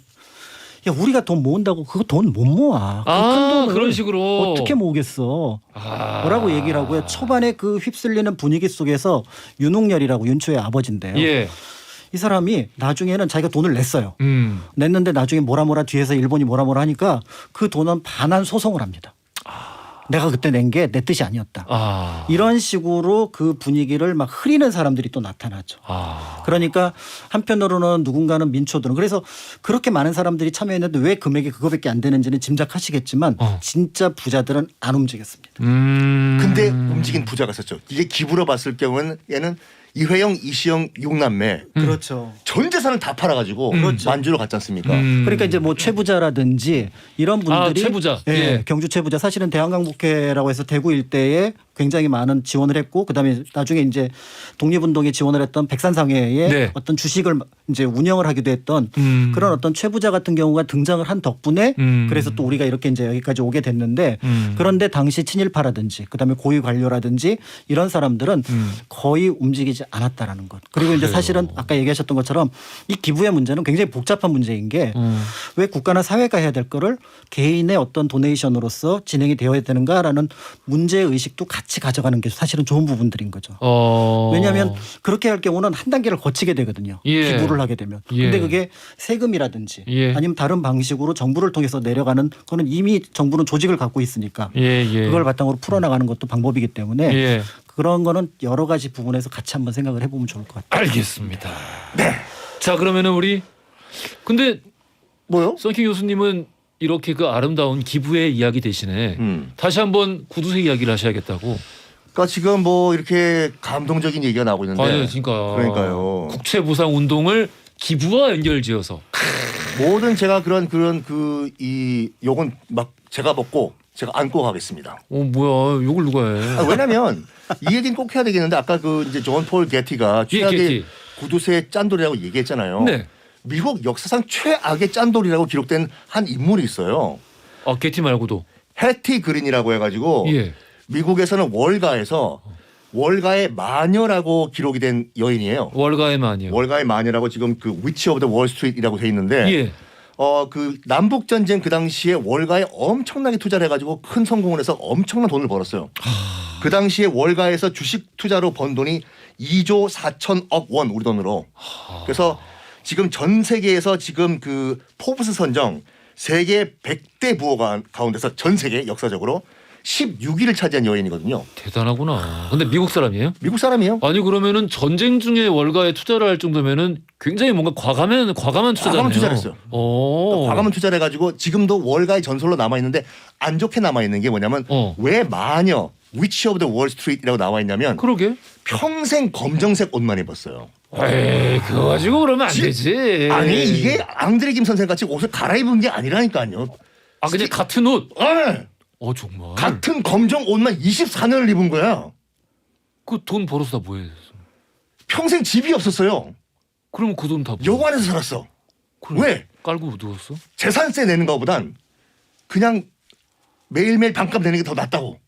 Speaker 3: 야 우리가 돈 모은다고 그거 돈 못 모아. 그 큰 돈을
Speaker 1: 그런 식으로
Speaker 3: 어떻게 모으겠어.
Speaker 1: 아.
Speaker 3: 뭐라고 얘기를 하고요. 초반에 그 휩쓸리는 분위기 속에서 윤홍열이라고 윤초의 아버지인데요.
Speaker 1: 예.
Speaker 3: 이 사람이 나중에는 자기가 돈을 냈어요.
Speaker 1: 음.
Speaker 3: 냈는데 나중에 뭐라 뒤에서 일본이 뭐라 하니까 그 돈은 반환 소송을 합니다. 내가 그때 낸 게 내 뜻이 아니었다.
Speaker 1: 아.
Speaker 3: 이런 식으로 그 분위기를 막 흐리는 사람들이 또 나타나죠.
Speaker 1: 아.
Speaker 3: 그러니까 한편으로는 누군가는 민초들은 그래서 그렇게 많은 사람들이 참여했는데 왜 금액이 그거밖에 안 되는지는 짐작하시겠지만 진짜 부자들은 안 움직였습니다.
Speaker 4: 근데 움직인 부자가 있었죠. 이게 기부로 봤을 경우는 얘는 이회영, 이시영 6남매
Speaker 3: 그렇죠.
Speaker 4: 전 재산을 다 팔아가지고 만주로 갔지 않습니까?
Speaker 3: 그러니까 이제 뭐 최부자라든지 이런 분들이
Speaker 1: 최부자.
Speaker 3: 예,
Speaker 1: 예.
Speaker 3: 경주 최부자 사실은 대한강북회라고 해서 대구 일대에 굉장히 많은 지원을 했고 그다음에 나중에 이제 독립운동에 지원을 했던 백산상회의
Speaker 1: 네.
Speaker 3: 어떤 주식을 이제 운영을 하기도 했던 그런 어떤 최부자 같은 경우가 등장을 한 덕분에 그래서 또 우리가 이렇게 이제 여기까지 오게 됐는데 그런데 당시 친일파라든지 그다음에 고위 관료라든지 이런 사람들은 거의 움직이지 않았다라는 것. 그리고 이제 사실은 아까 얘기하셨던 것처럼 이 기부의 문제는 굉장히 복잡한 문제인 게 왜 국가나 사회가 해야 될 거를 개인의 어떤 도네이션으로서 진행이 되어야 되는가라는 문제 의식도 같이 가져가는 게 사실은 좋은 부분들인 거죠. 왜냐하면 그렇게 할 경우는 한 단계를 거치게 되거든요.
Speaker 1: 예.
Speaker 3: 기부를 하게 되면.
Speaker 1: 예.
Speaker 3: 근데 그게 세금이라든지
Speaker 1: 예.
Speaker 3: 아니면 다른 방식으로 정부를 통해서 내려가는 거는 이미 정부는 조직을 갖고 있으니까
Speaker 1: 예.
Speaker 3: 그걸 바탕으로 풀어나가는 것도 방법이기 때문에
Speaker 1: 예.
Speaker 3: 그런 거는 여러 가지 부분에서 같이 한번 생각을 해보면 좋을 것 같아요.
Speaker 1: 알겠습니다. 네. 자, 그러면은 우리 근데
Speaker 4: 뭐요?
Speaker 1: 썬킹 교수님은 이렇게 그 아름다운 기부의 이야기 대신에
Speaker 4: 음.
Speaker 1: 다시 한번 구두쇠 이야기를 하셔야겠다고.
Speaker 4: 그러니까 지금 뭐 이렇게 감동적인 얘기가 나오고 있는데
Speaker 1: 아니요, 그러니까
Speaker 4: 그러니까요.
Speaker 1: 국채 보상 운동을 기부와 연결지어서.
Speaker 4: 모든 제가 그런 이 욕은 막 제가 먹고 제가 안고 가겠습니다.
Speaker 1: 뭐야, 욕을 누가 해?
Speaker 4: 왜냐면 이 얘기는 꼭 해야 되겠는데 아까 그 이제 존 폴 게티가 최악의
Speaker 1: 게티.
Speaker 4: 구두쇠 짠돌이라고 얘기했잖아요.
Speaker 1: 네.
Speaker 4: 미국 역사상 최악의 짠돌이라고 기록된 한 인물이 있어요.
Speaker 1: 게티 말고도.
Speaker 4: 해티 그린이라고 해가지고
Speaker 1: 예.
Speaker 4: 미국에서는 월가에서 월가의 마녀라고 기록이 된 여인이에요.
Speaker 1: 월가의 마녀.
Speaker 4: 월가의 마녀라고 지금 그 위치 오브 더 월스트리트라고 돼 있는데
Speaker 1: 예.
Speaker 4: 그 남북 전쟁 그 당시에 월가에 엄청나게 투자를 해가지고 큰 성공을 해서 엄청난 돈을 벌었어요. 그 당시에 월가에서 주식 투자로 번 돈이 2조 4천억 원 우리 돈으로. 그래서 지금 전 세계에서 지금 그 포브스 선정 세계 100대 부호 가운데서 전 세계 역사적으로 16위를 차지한 여인이거든요.
Speaker 1: 대단하구나. 근데 미국 사람이에요?
Speaker 4: 미국 사람이에요.
Speaker 1: 아니 그러면은 전쟁 중에 월가에 투자를 할 정도면은 굉장히 뭔가 과감한 투자잖아요.
Speaker 4: 과감한 투자를 했어요. 과감한 투자를 해가지고 지금도 월가의 전설로 남아 있는데 안 좋게 남아 있는 게 뭐냐면 왜 마녀 위치 오브 더 월스트리트라고 나와 있냐면
Speaker 1: 그러게.
Speaker 4: 평생 검정색 옷만 입었어요.
Speaker 1: 에이 그거 가지고 그러면 안 되지.
Speaker 4: 아니 이게 앙드레 김 선생 같이 옷을 갈아입은 게 아니라니까요.
Speaker 1: 그냥 같은 옷.
Speaker 4: 네.
Speaker 1: 정말.
Speaker 4: 같은 검정 옷만 24년을 입은 거야.
Speaker 1: 그 돈 벌어서 다 뭐해?
Speaker 4: 평생 집이 없었어요.
Speaker 1: 그러면 그 돈 다 뭐?
Speaker 4: 여관에서 살았어. 왜?
Speaker 1: 깔고 누웠어?
Speaker 4: 재산세 내는 것보단 그냥 매일매일 반값 내는 게 더 낫다고.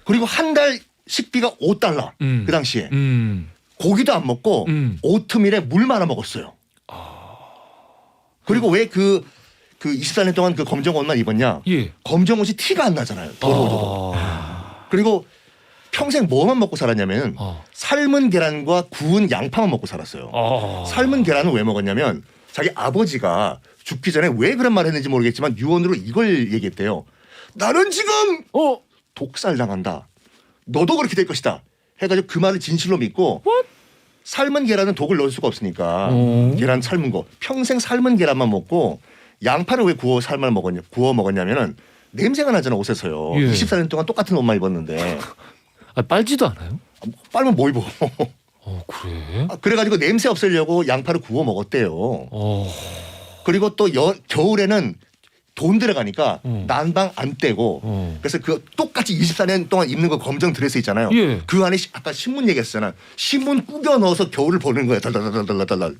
Speaker 4: 그리고 한 달 식비가 $5 그 당시에. 고기도 안 먹고 오트밀에 물 말아 먹었어요. 그리고 왜 그 24년 동안 그 검정 옷만 입었냐?
Speaker 1: 예.
Speaker 4: 검정 옷이 티가 안 나잖아요. 더러워져도. 그리고 평생 뭐만 먹고 살았냐면 삶은 계란과 구운 양파만 먹고 살았어요. 삶은 계란은 왜 먹었냐면 자기 아버지가 죽기 전에 왜 그런 말을 했는지 모르겠지만 유언으로 이걸 얘기했대요. 나는 지금 독살 당한다. 너도 그렇게 될 것이다. 해가지고 그 말을 진실로 믿고 삶은 계란은 독을 넣을 수가 없으니까 계란 삶은 거 평생 삶은 계란만 먹고 양파를 왜 구워 먹었냐면은 냄새가 나잖아 옷에서요.
Speaker 1: 예.
Speaker 4: 24년 동안 똑같은 옷만 입었는데
Speaker 1: 빨지도 않아요?
Speaker 4: 빨면 뭐 입어?
Speaker 1: 그래?
Speaker 4: 그래가지고 냄새 없애려고 양파를 구워 먹었대요. 그리고 또 겨울에는 돈 들어가니까 난방 안 떼고 그래서 그 똑같이 24년 동안 입는 거 검정 드레스 있잖아요.
Speaker 1: 예.
Speaker 4: 그 안에 아까 신문 얘기했잖아. 신문 꾸겨 넣어서 겨울을 보는 거야. 달달달달달달.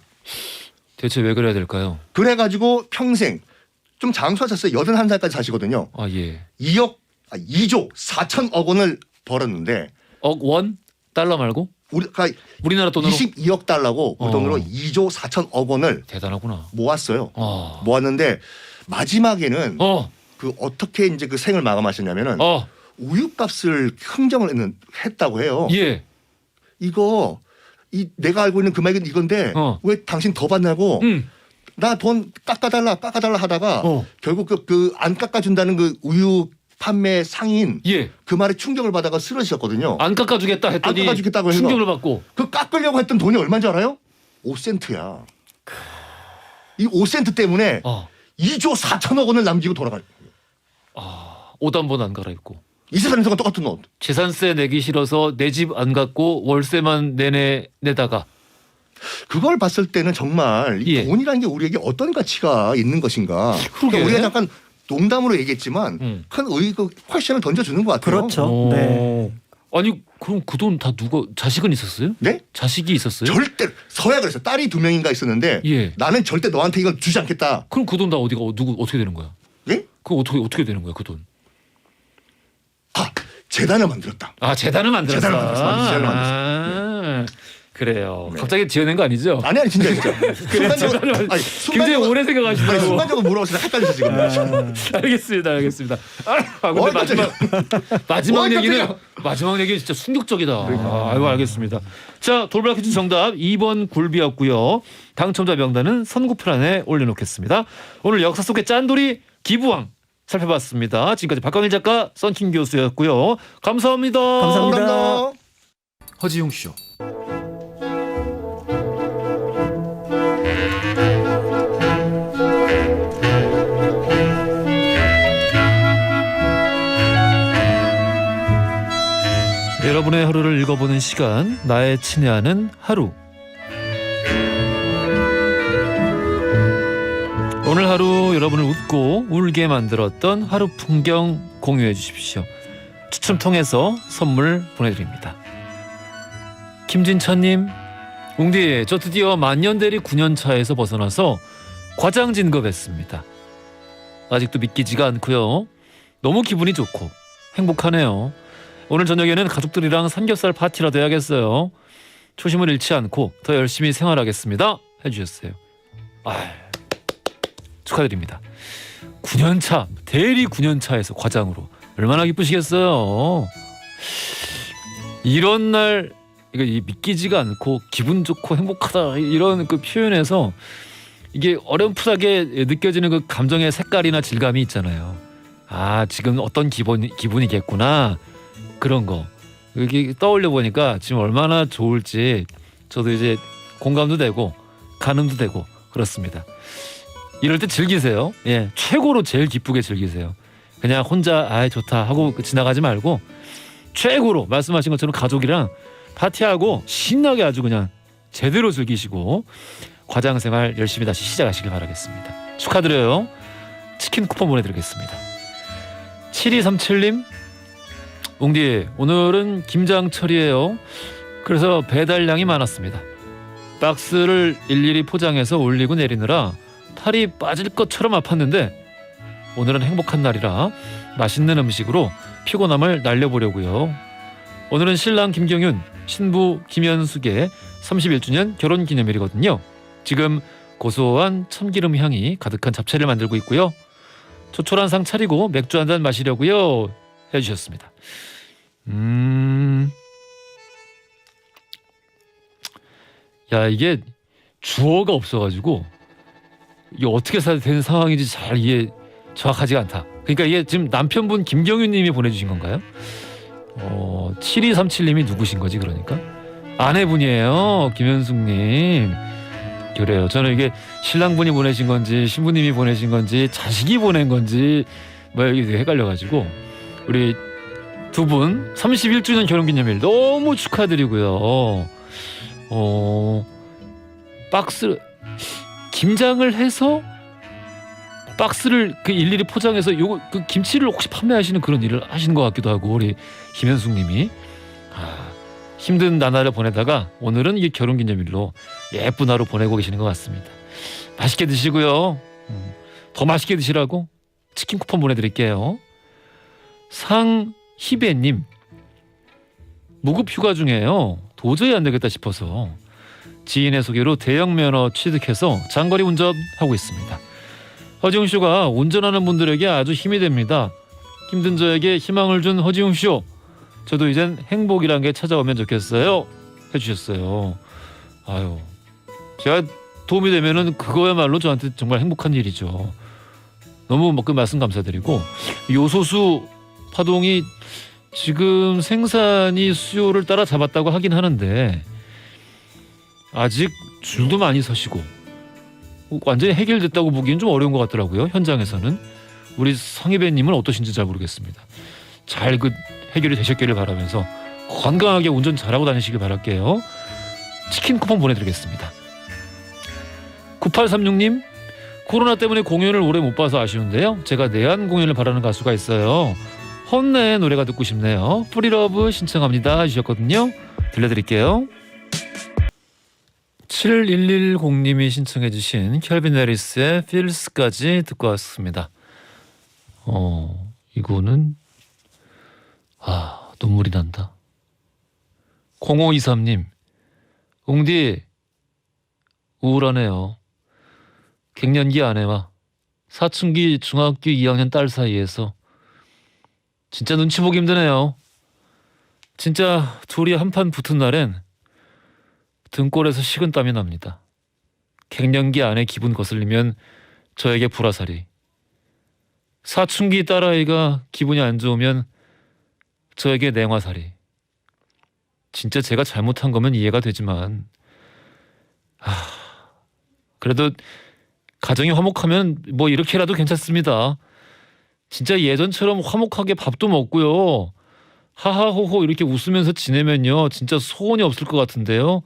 Speaker 1: 대체 왜 그래야 될까요?
Speaker 4: 그래가지고 평생 좀 장수하셨어요. 81살까지 사시거든요.
Speaker 1: 예.
Speaker 4: 2조 4천억 원을 벌었는데
Speaker 1: 원? 달러 말고?
Speaker 4: 우리나라
Speaker 1: 돈으로?
Speaker 4: 22억 달러고 우리 돈으로 2조 4천억 원을
Speaker 1: 대단하구나.
Speaker 4: 모았어요. 모았는데 마지막에는 그 어떻게 이제 그 생을 마감하셨냐면은 우유값을 흥정을 했다고 해요.
Speaker 1: 예.
Speaker 4: 이거 내가 알고 있는 금액은 이건데 왜 당신 더 받냐고 나 돈 깎아달라 하다가 결국 그 안 깎아준다는 그 우유 판매 상인 그 말에 충격을 받아가 쓰러지셨거든요.
Speaker 1: 안 깎아주겠다 했더니 안 깎아주겠다고 해서 충격을 받고
Speaker 4: 그 깎으려고 했던 돈이 얼마인 줄 알아요? 5센트야. 이 5센트 때문에 2조 4천억 원을 남기고 돌아가요.
Speaker 1: 옷 한 번 안 갈아입고
Speaker 4: 24년 동안 똑같은 옷.
Speaker 1: 재산세 내기 싫어서 내 집 안 갖고 월세만 내다가
Speaker 4: 그걸 봤을 때는 정말 이 돈이라는 게 우리에게 어떤 가치가 있는 것인가. 그러니까 우리가 잠깐 농담으로 얘기했지만 큰 퀘션을 던져주는 것 같아요.
Speaker 3: 그렇죠. 네.
Speaker 1: 아니 그럼 그 돈 다 누가 자식은 있었어요?
Speaker 4: 네?
Speaker 1: 자식이 있었어요?
Speaker 4: 절대 서야 그랬어. 딸이 2명인가 있었는데 나는 절대 너한테 이걸 주지 않겠다.
Speaker 1: 그럼 그 돈 다 누구 어떻게 되는 거야?
Speaker 4: 예?
Speaker 1: 그거 어떻게 되는 거야 그 돈?
Speaker 4: 재단을 만들었다.
Speaker 1: 재단을 만들었어.
Speaker 4: 재단을 만들었어.
Speaker 1: 그래요. 네. 갑자기 지어낸 거 아니죠?
Speaker 4: 아니 진짜.
Speaker 1: 순간적으로 굉장히 오래 생각하시더라고.
Speaker 4: 순간적으로 물어보셔서 헷갈리셔 지금.
Speaker 1: 알겠습니다. 근데 마지막 얘기는 진짜 충격적이다. 아이고 알겠습니다. 자 돌발 퀴즈 정답 2번 굴비였고요. 당첨자 명단은 선고표란에 올려놓겠습니다. 오늘 역사 속의 짠돌이 기부왕 살펴봤습니다. 지금까지 박광일 작가, 썬킴 교수였고요. 감사합니다.
Speaker 3: 감사합니다.
Speaker 5: 허지용 쇼.
Speaker 1: 여러분의 하루를 읽어보는 시간, 나의 친애하는 하루. 오늘 하루 여러분을 웃고 울게 만들었던 하루 풍경 공유해 주십시오. 추첨 통해서 선물 보내드립니다. 김진천님, 웅디, 저 드디어 만년대리 9년차에서 벗어나서 과장 진급했습니다. 아직도 믿기지가 않고요. 너무 기분이 좋고 행복하네요. 오늘 저녁에는 가족들이랑 삼겹살 파티라도 해야겠어요. 초심을 잃지 않고 더 열심히 생활하겠습니다. 해주셨어요. 축하드립니다. 9년차, 대리 9년차에서 과장으로 얼마나 기쁘시겠어요. 이런 날 이거 믿기지가 않고 기분 좋고 행복하다 이런 그 표현에서 이게 어렴풋하게 느껴지는 그 감정의 색깔이나 질감이 있잖아요. 지금 어떤 기분이겠구나 그런 거 이렇게 떠올려 보니까 지금 얼마나 좋을지 저도 이제 공감도 되고 가늠도 되고 그렇습니다. 이럴 때 즐기세요. 예, 최고로 제일 기쁘게 즐기세요. 그냥 혼자 좋다 하고 지나가지 말고 최고로 말씀하신 것처럼 가족이랑 파티하고 신나게 아주 그냥 제대로 즐기시고 과장생활 열심히 다시 시작하시길 바라겠습니다. 축하드려요. 치킨 쿠폰 보내드리겠습니다. 7237님, 웅디 오늘은 김장철이에요. 그래서 배달량이 많았습니다. 박스를 일일이 포장해서 올리고 내리느라 팔이 빠질 것처럼 아팠는데 오늘은 행복한 날이라 맛있는 음식으로 피곤함을 날려보려고요. 오늘은 신랑 김경윤, 신부 김현숙의 31주년 결혼기념일이거든요. 지금 고소한 참기름 향이 가득한 잡채를 만들고 있고요. 조촐한 상 차리고 맥주 한잔 마시려고요. 해주셨습니다. 이게 주어가 없어가지고 이게 어떻게 사야 되는 상황인지 잘 이해 정확하지가 않다. 그러니까 이게 지금 남편분 김경윤님이 보내주신 건가요? 7237님이 누구신 거지 그러니까? 아내분이에요. 김현숙님. 그래요. 저는 이게 신랑분이 보내신 건지 신부님이 보내신 건지 자식이 보낸 건지 이게 헷갈려가지고 우리 두 분 31주년 결혼기념일 너무 축하드리고요. 박스 김장을 해서 박스를 일일이 포장해서 그 김치를 혹시 판매하시는 그런 일을 하시는 것 같기도 하고 우리 김현숙님이 힘든 나날을 보내다가 오늘은 이게 결혼기념일로 예쁜 하루 보내고 계시는 것 같습니다. 맛있게 드시고요. 더 맛있게 드시라고 치킨 쿠폰 보내드릴게요. 상희배님, 무급 휴가 중에요. 도저히 안 되겠다 싶어서 지인의 소개로 대형 면허 취득해서 장거리 운전하고 있습니다. 허지웅쇼가 운전하는 분들에게 아주 힘이 됩니다. 힘든 저에게 희망을 준 허지웅쇼, 저도 이젠 행복이란 게 찾아오면 좋겠어요. 해주셨어요. 제가 도움이 되면은 그거야말로 저한테 정말 행복한 일이죠. 너무 그 말씀 감사드리고, 요소수 파동이 지금 생산이 수요를 따라 잡았다고 하긴 하는데 아직 줄도 많이 서시고 완전히 해결됐다고 보기엔 좀 어려운 것 같더라고요. 현장에서는. 우리 상희배님은 어떠신지 잘 모르겠습니다. 잘 해결이 되셨기를 바라면서 건강하게 운전 잘하고 다니시길 바랄게요. 치킨 쿠폰 보내드리겠습니다. 9836님, 코로나 때문에 공연을 오래 못 봐서 아쉬운데요. 제가 내한 공연을 바라는 가수가 있어요. 헌내의 노래가 듣고 싶네요. 프리러브 신청합니다 하셨거든요. 들려드릴게요. 7110님이 신청해 주신 켈빈 해리스의 Feels까지 듣고 왔습니다. 이거는 눈물이 난다. 0523님, 웅디 우울하네요. 갱년기 아내와 사춘기 중학교 2학년 딸 사이에서 진짜 눈치 보기 힘드네요. 진짜 둘이 한판 붙은 날엔 등골에서 식은땀이 납니다. 갱년기 아내 기분 거슬리면 저에게 불화살이, 사춘기 딸아이가 기분이 안 좋으면 저에게 냉화살이. 진짜 제가 잘못한 거면 이해가 되지만 그래도 가정이 화목하면 뭐 이렇게라도 괜찮습니다. 진짜 예전처럼 화목하게 밥도 먹고요, 하하호호 이렇게 웃으면서 지내면요 진짜 소원이 없을 것 같은데요.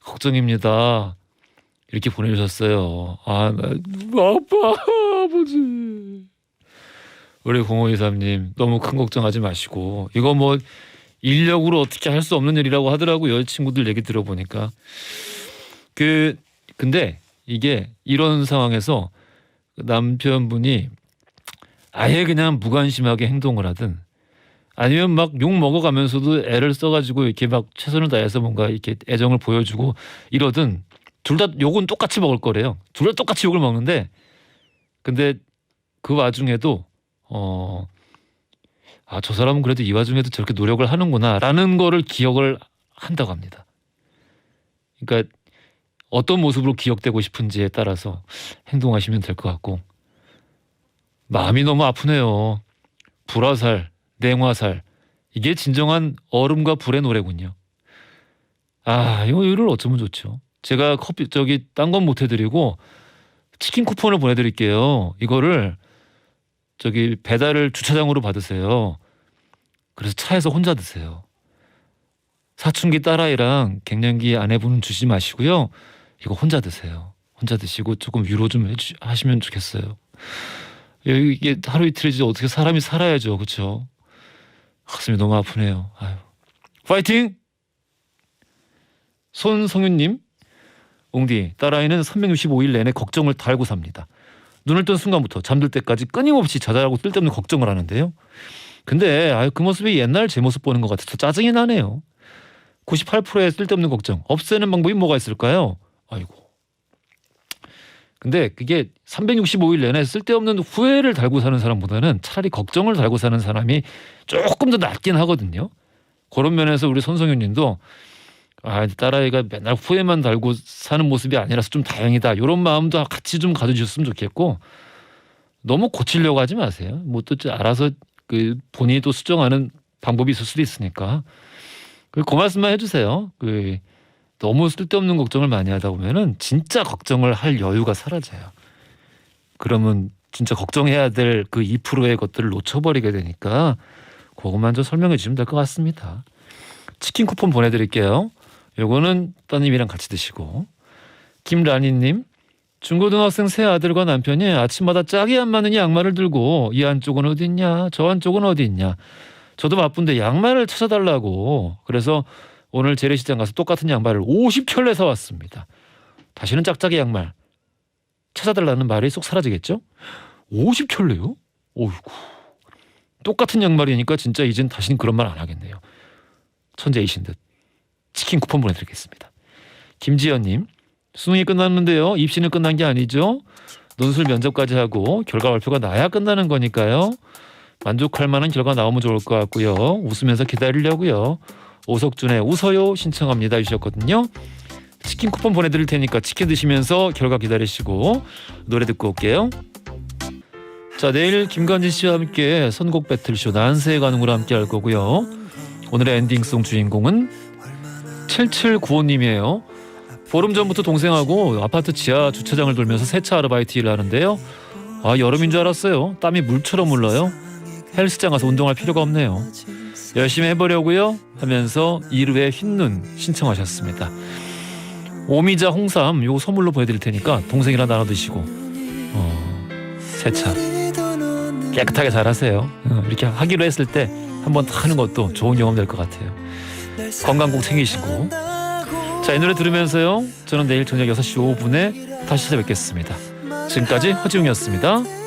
Speaker 1: 걱정입니다. 이렇게 보내주셨어요. 나 아빠 아버지. 우리 0523님 너무 큰 걱정하지 마시고, 이거 뭐 인력으로 어떻게 할 수 없는 일이라고 하더라고요. 친구들 얘기 들어보니까. 근데 이게 이런 상황에서 남편분이 아예 그냥 무관심하게 행동을 하든 아니면 막 욕 먹어가면서도 애를 써가지고 이렇게 막 최선을 다해서 뭔가 이렇게 애정을 보여주고 이러든 둘 다 욕은 똑같이 먹을 거래요. 둘 다 똑같이 욕을 먹는데 근데 그 와중에도 저 사람은 그래도 이 와중에도 저렇게 노력을 하는구나라는 거를 기억을 한다고 합니다. 그러니까 어떤 모습으로 기억되고 싶은지에 따라서 행동하시면 될 것 같고 마음이 너무 아프네요. 불화살, 냉화살 이게 진정한 얼음과 불의 노래군요. 이거를 어쩌면 좋죠. 제가 커피 딴 건 못 해드리고 치킨 쿠폰을 보내드릴게요. 이거를 배달을 주차장으로 받으세요. 그래서 차에서 혼자 드세요. 사춘기 딸아이랑 갱년기 아내분은 주지 마시고요. 이거 혼자 드세요. 혼자 드시고 조금 위로 좀 하시면 좋겠어요. 이게 하루 이틀이지 어떻게 사람이 살아야죠. 그렇죠? 가슴이 너무 아프네요. 파이팅! 손성윤님, 옹디 딸아이는 365일 내내 걱정을 달고 삽니다. 눈을 뜬 순간부터 잠들 때까지 끊임없이 자잘하고 쓸데없는 걱정을 하는데요. 근데 그 모습이 옛날 제 모습 보는 것 같아서 짜증이 나네요. 98%의 쓸데없는 걱정 없애는 방법이 뭐가 있을까요? 근데 그게 365일 내내 쓸데없는 후회를 달고 사는 사람보다는 차라리 걱정을 달고 사는 사람이 조금 더 낫긴 하거든요. 그런 면에서 우리 손성윤 님도 딸아이가 맨날 후회만 달고 사는 모습이 아니라서 좀 다행이다. 이런 마음도 같이 좀 가져주셨으면 좋겠고 너무 고치려고 하지 마세요. 뭐 또 알아서 본인이 또 수정하는 방법이 있을 수도 있으니까 그 말씀만 해주세요. 너무 쓸데없는 걱정을 많이 하다 보면은 진짜 걱정을 할 여유가 사라져요. 그러면 진짜 걱정해야 될 그 2%의 것들을 놓쳐버리게 되니까 그것만 좀 설명해 주시면 될 것 같습니다. 치킨 쿠폰 보내드릴게요. 요거는 따님이랑 같이 드시고. 김라니님, 중고등학생 새 아들과 남편이 아침마다 짝이 안 맞는 양말을 들고 이 한쪽은 어디 있냐 저 한쪽은 어디 있냐 저도 바쁜데 양말을 찾아달라고 그래서 오늘 재래시장 가서 똑같은 양말을 50켤레 사왔습니다. 다시는 짝짝이 양말 찾아달라는 말이 쏙 사라지겠죠? 50켤레요? 어이구. 똑같은 양말이니까 진짜 이젠 다시는 그런 말 안 하겠네요. 천재이신 듯. 치킨 쿠폰 보내드리겠습니다. 김지연님, 수능이 끝났는데요. 입시는 끝난 게 아니죠. 논술 면접까지 하고 결과 발표가 나야 끝나는 거니까요. 만족할 만한 결과 나오면 좋을 것 같고요. 웃으면서 기다리려고요. 오석준의 웃어요 신청합니다 주셨거든요. 치킨 쿠폰 보내드릴 테니까 치킨 드시면서 결과 기다리시고 노래 듣고 올게요. 자, 내일 김관진 씨와 함께 선곡 배틀쇼 난세의 가능으로 함께 할 거고요. 오늘의 엔딩송 주인공은 7795님이에요. 보름 전부터 동생하고 아파트 지하 주차장을 돌면서 세차 아르바이트 일을 하는데요. 여름인 줄 알았어요. 땀이 물처럼 흘러요. 헬스장 가서 운동할 필요가 없네요. 열심히 해보려고요 하면서 이루의 흰눈 신청하셨습니다. 오미자 홍삼 요거 선물로 보내드릴 테니까 동생이랑 나눠 드시고 세차 깨끗하게 잘하세요. 이렇게 하기로 했을 때 한번 하는 것도 좋은 경험 될 것 같아요. 건강 꼭 챙기시고. 자, 이 노래 들으면서요 저는 내일 저녁 6시 5분에 다시 찾아뵙겠습니다. 지금까지 허지웅이었습니다.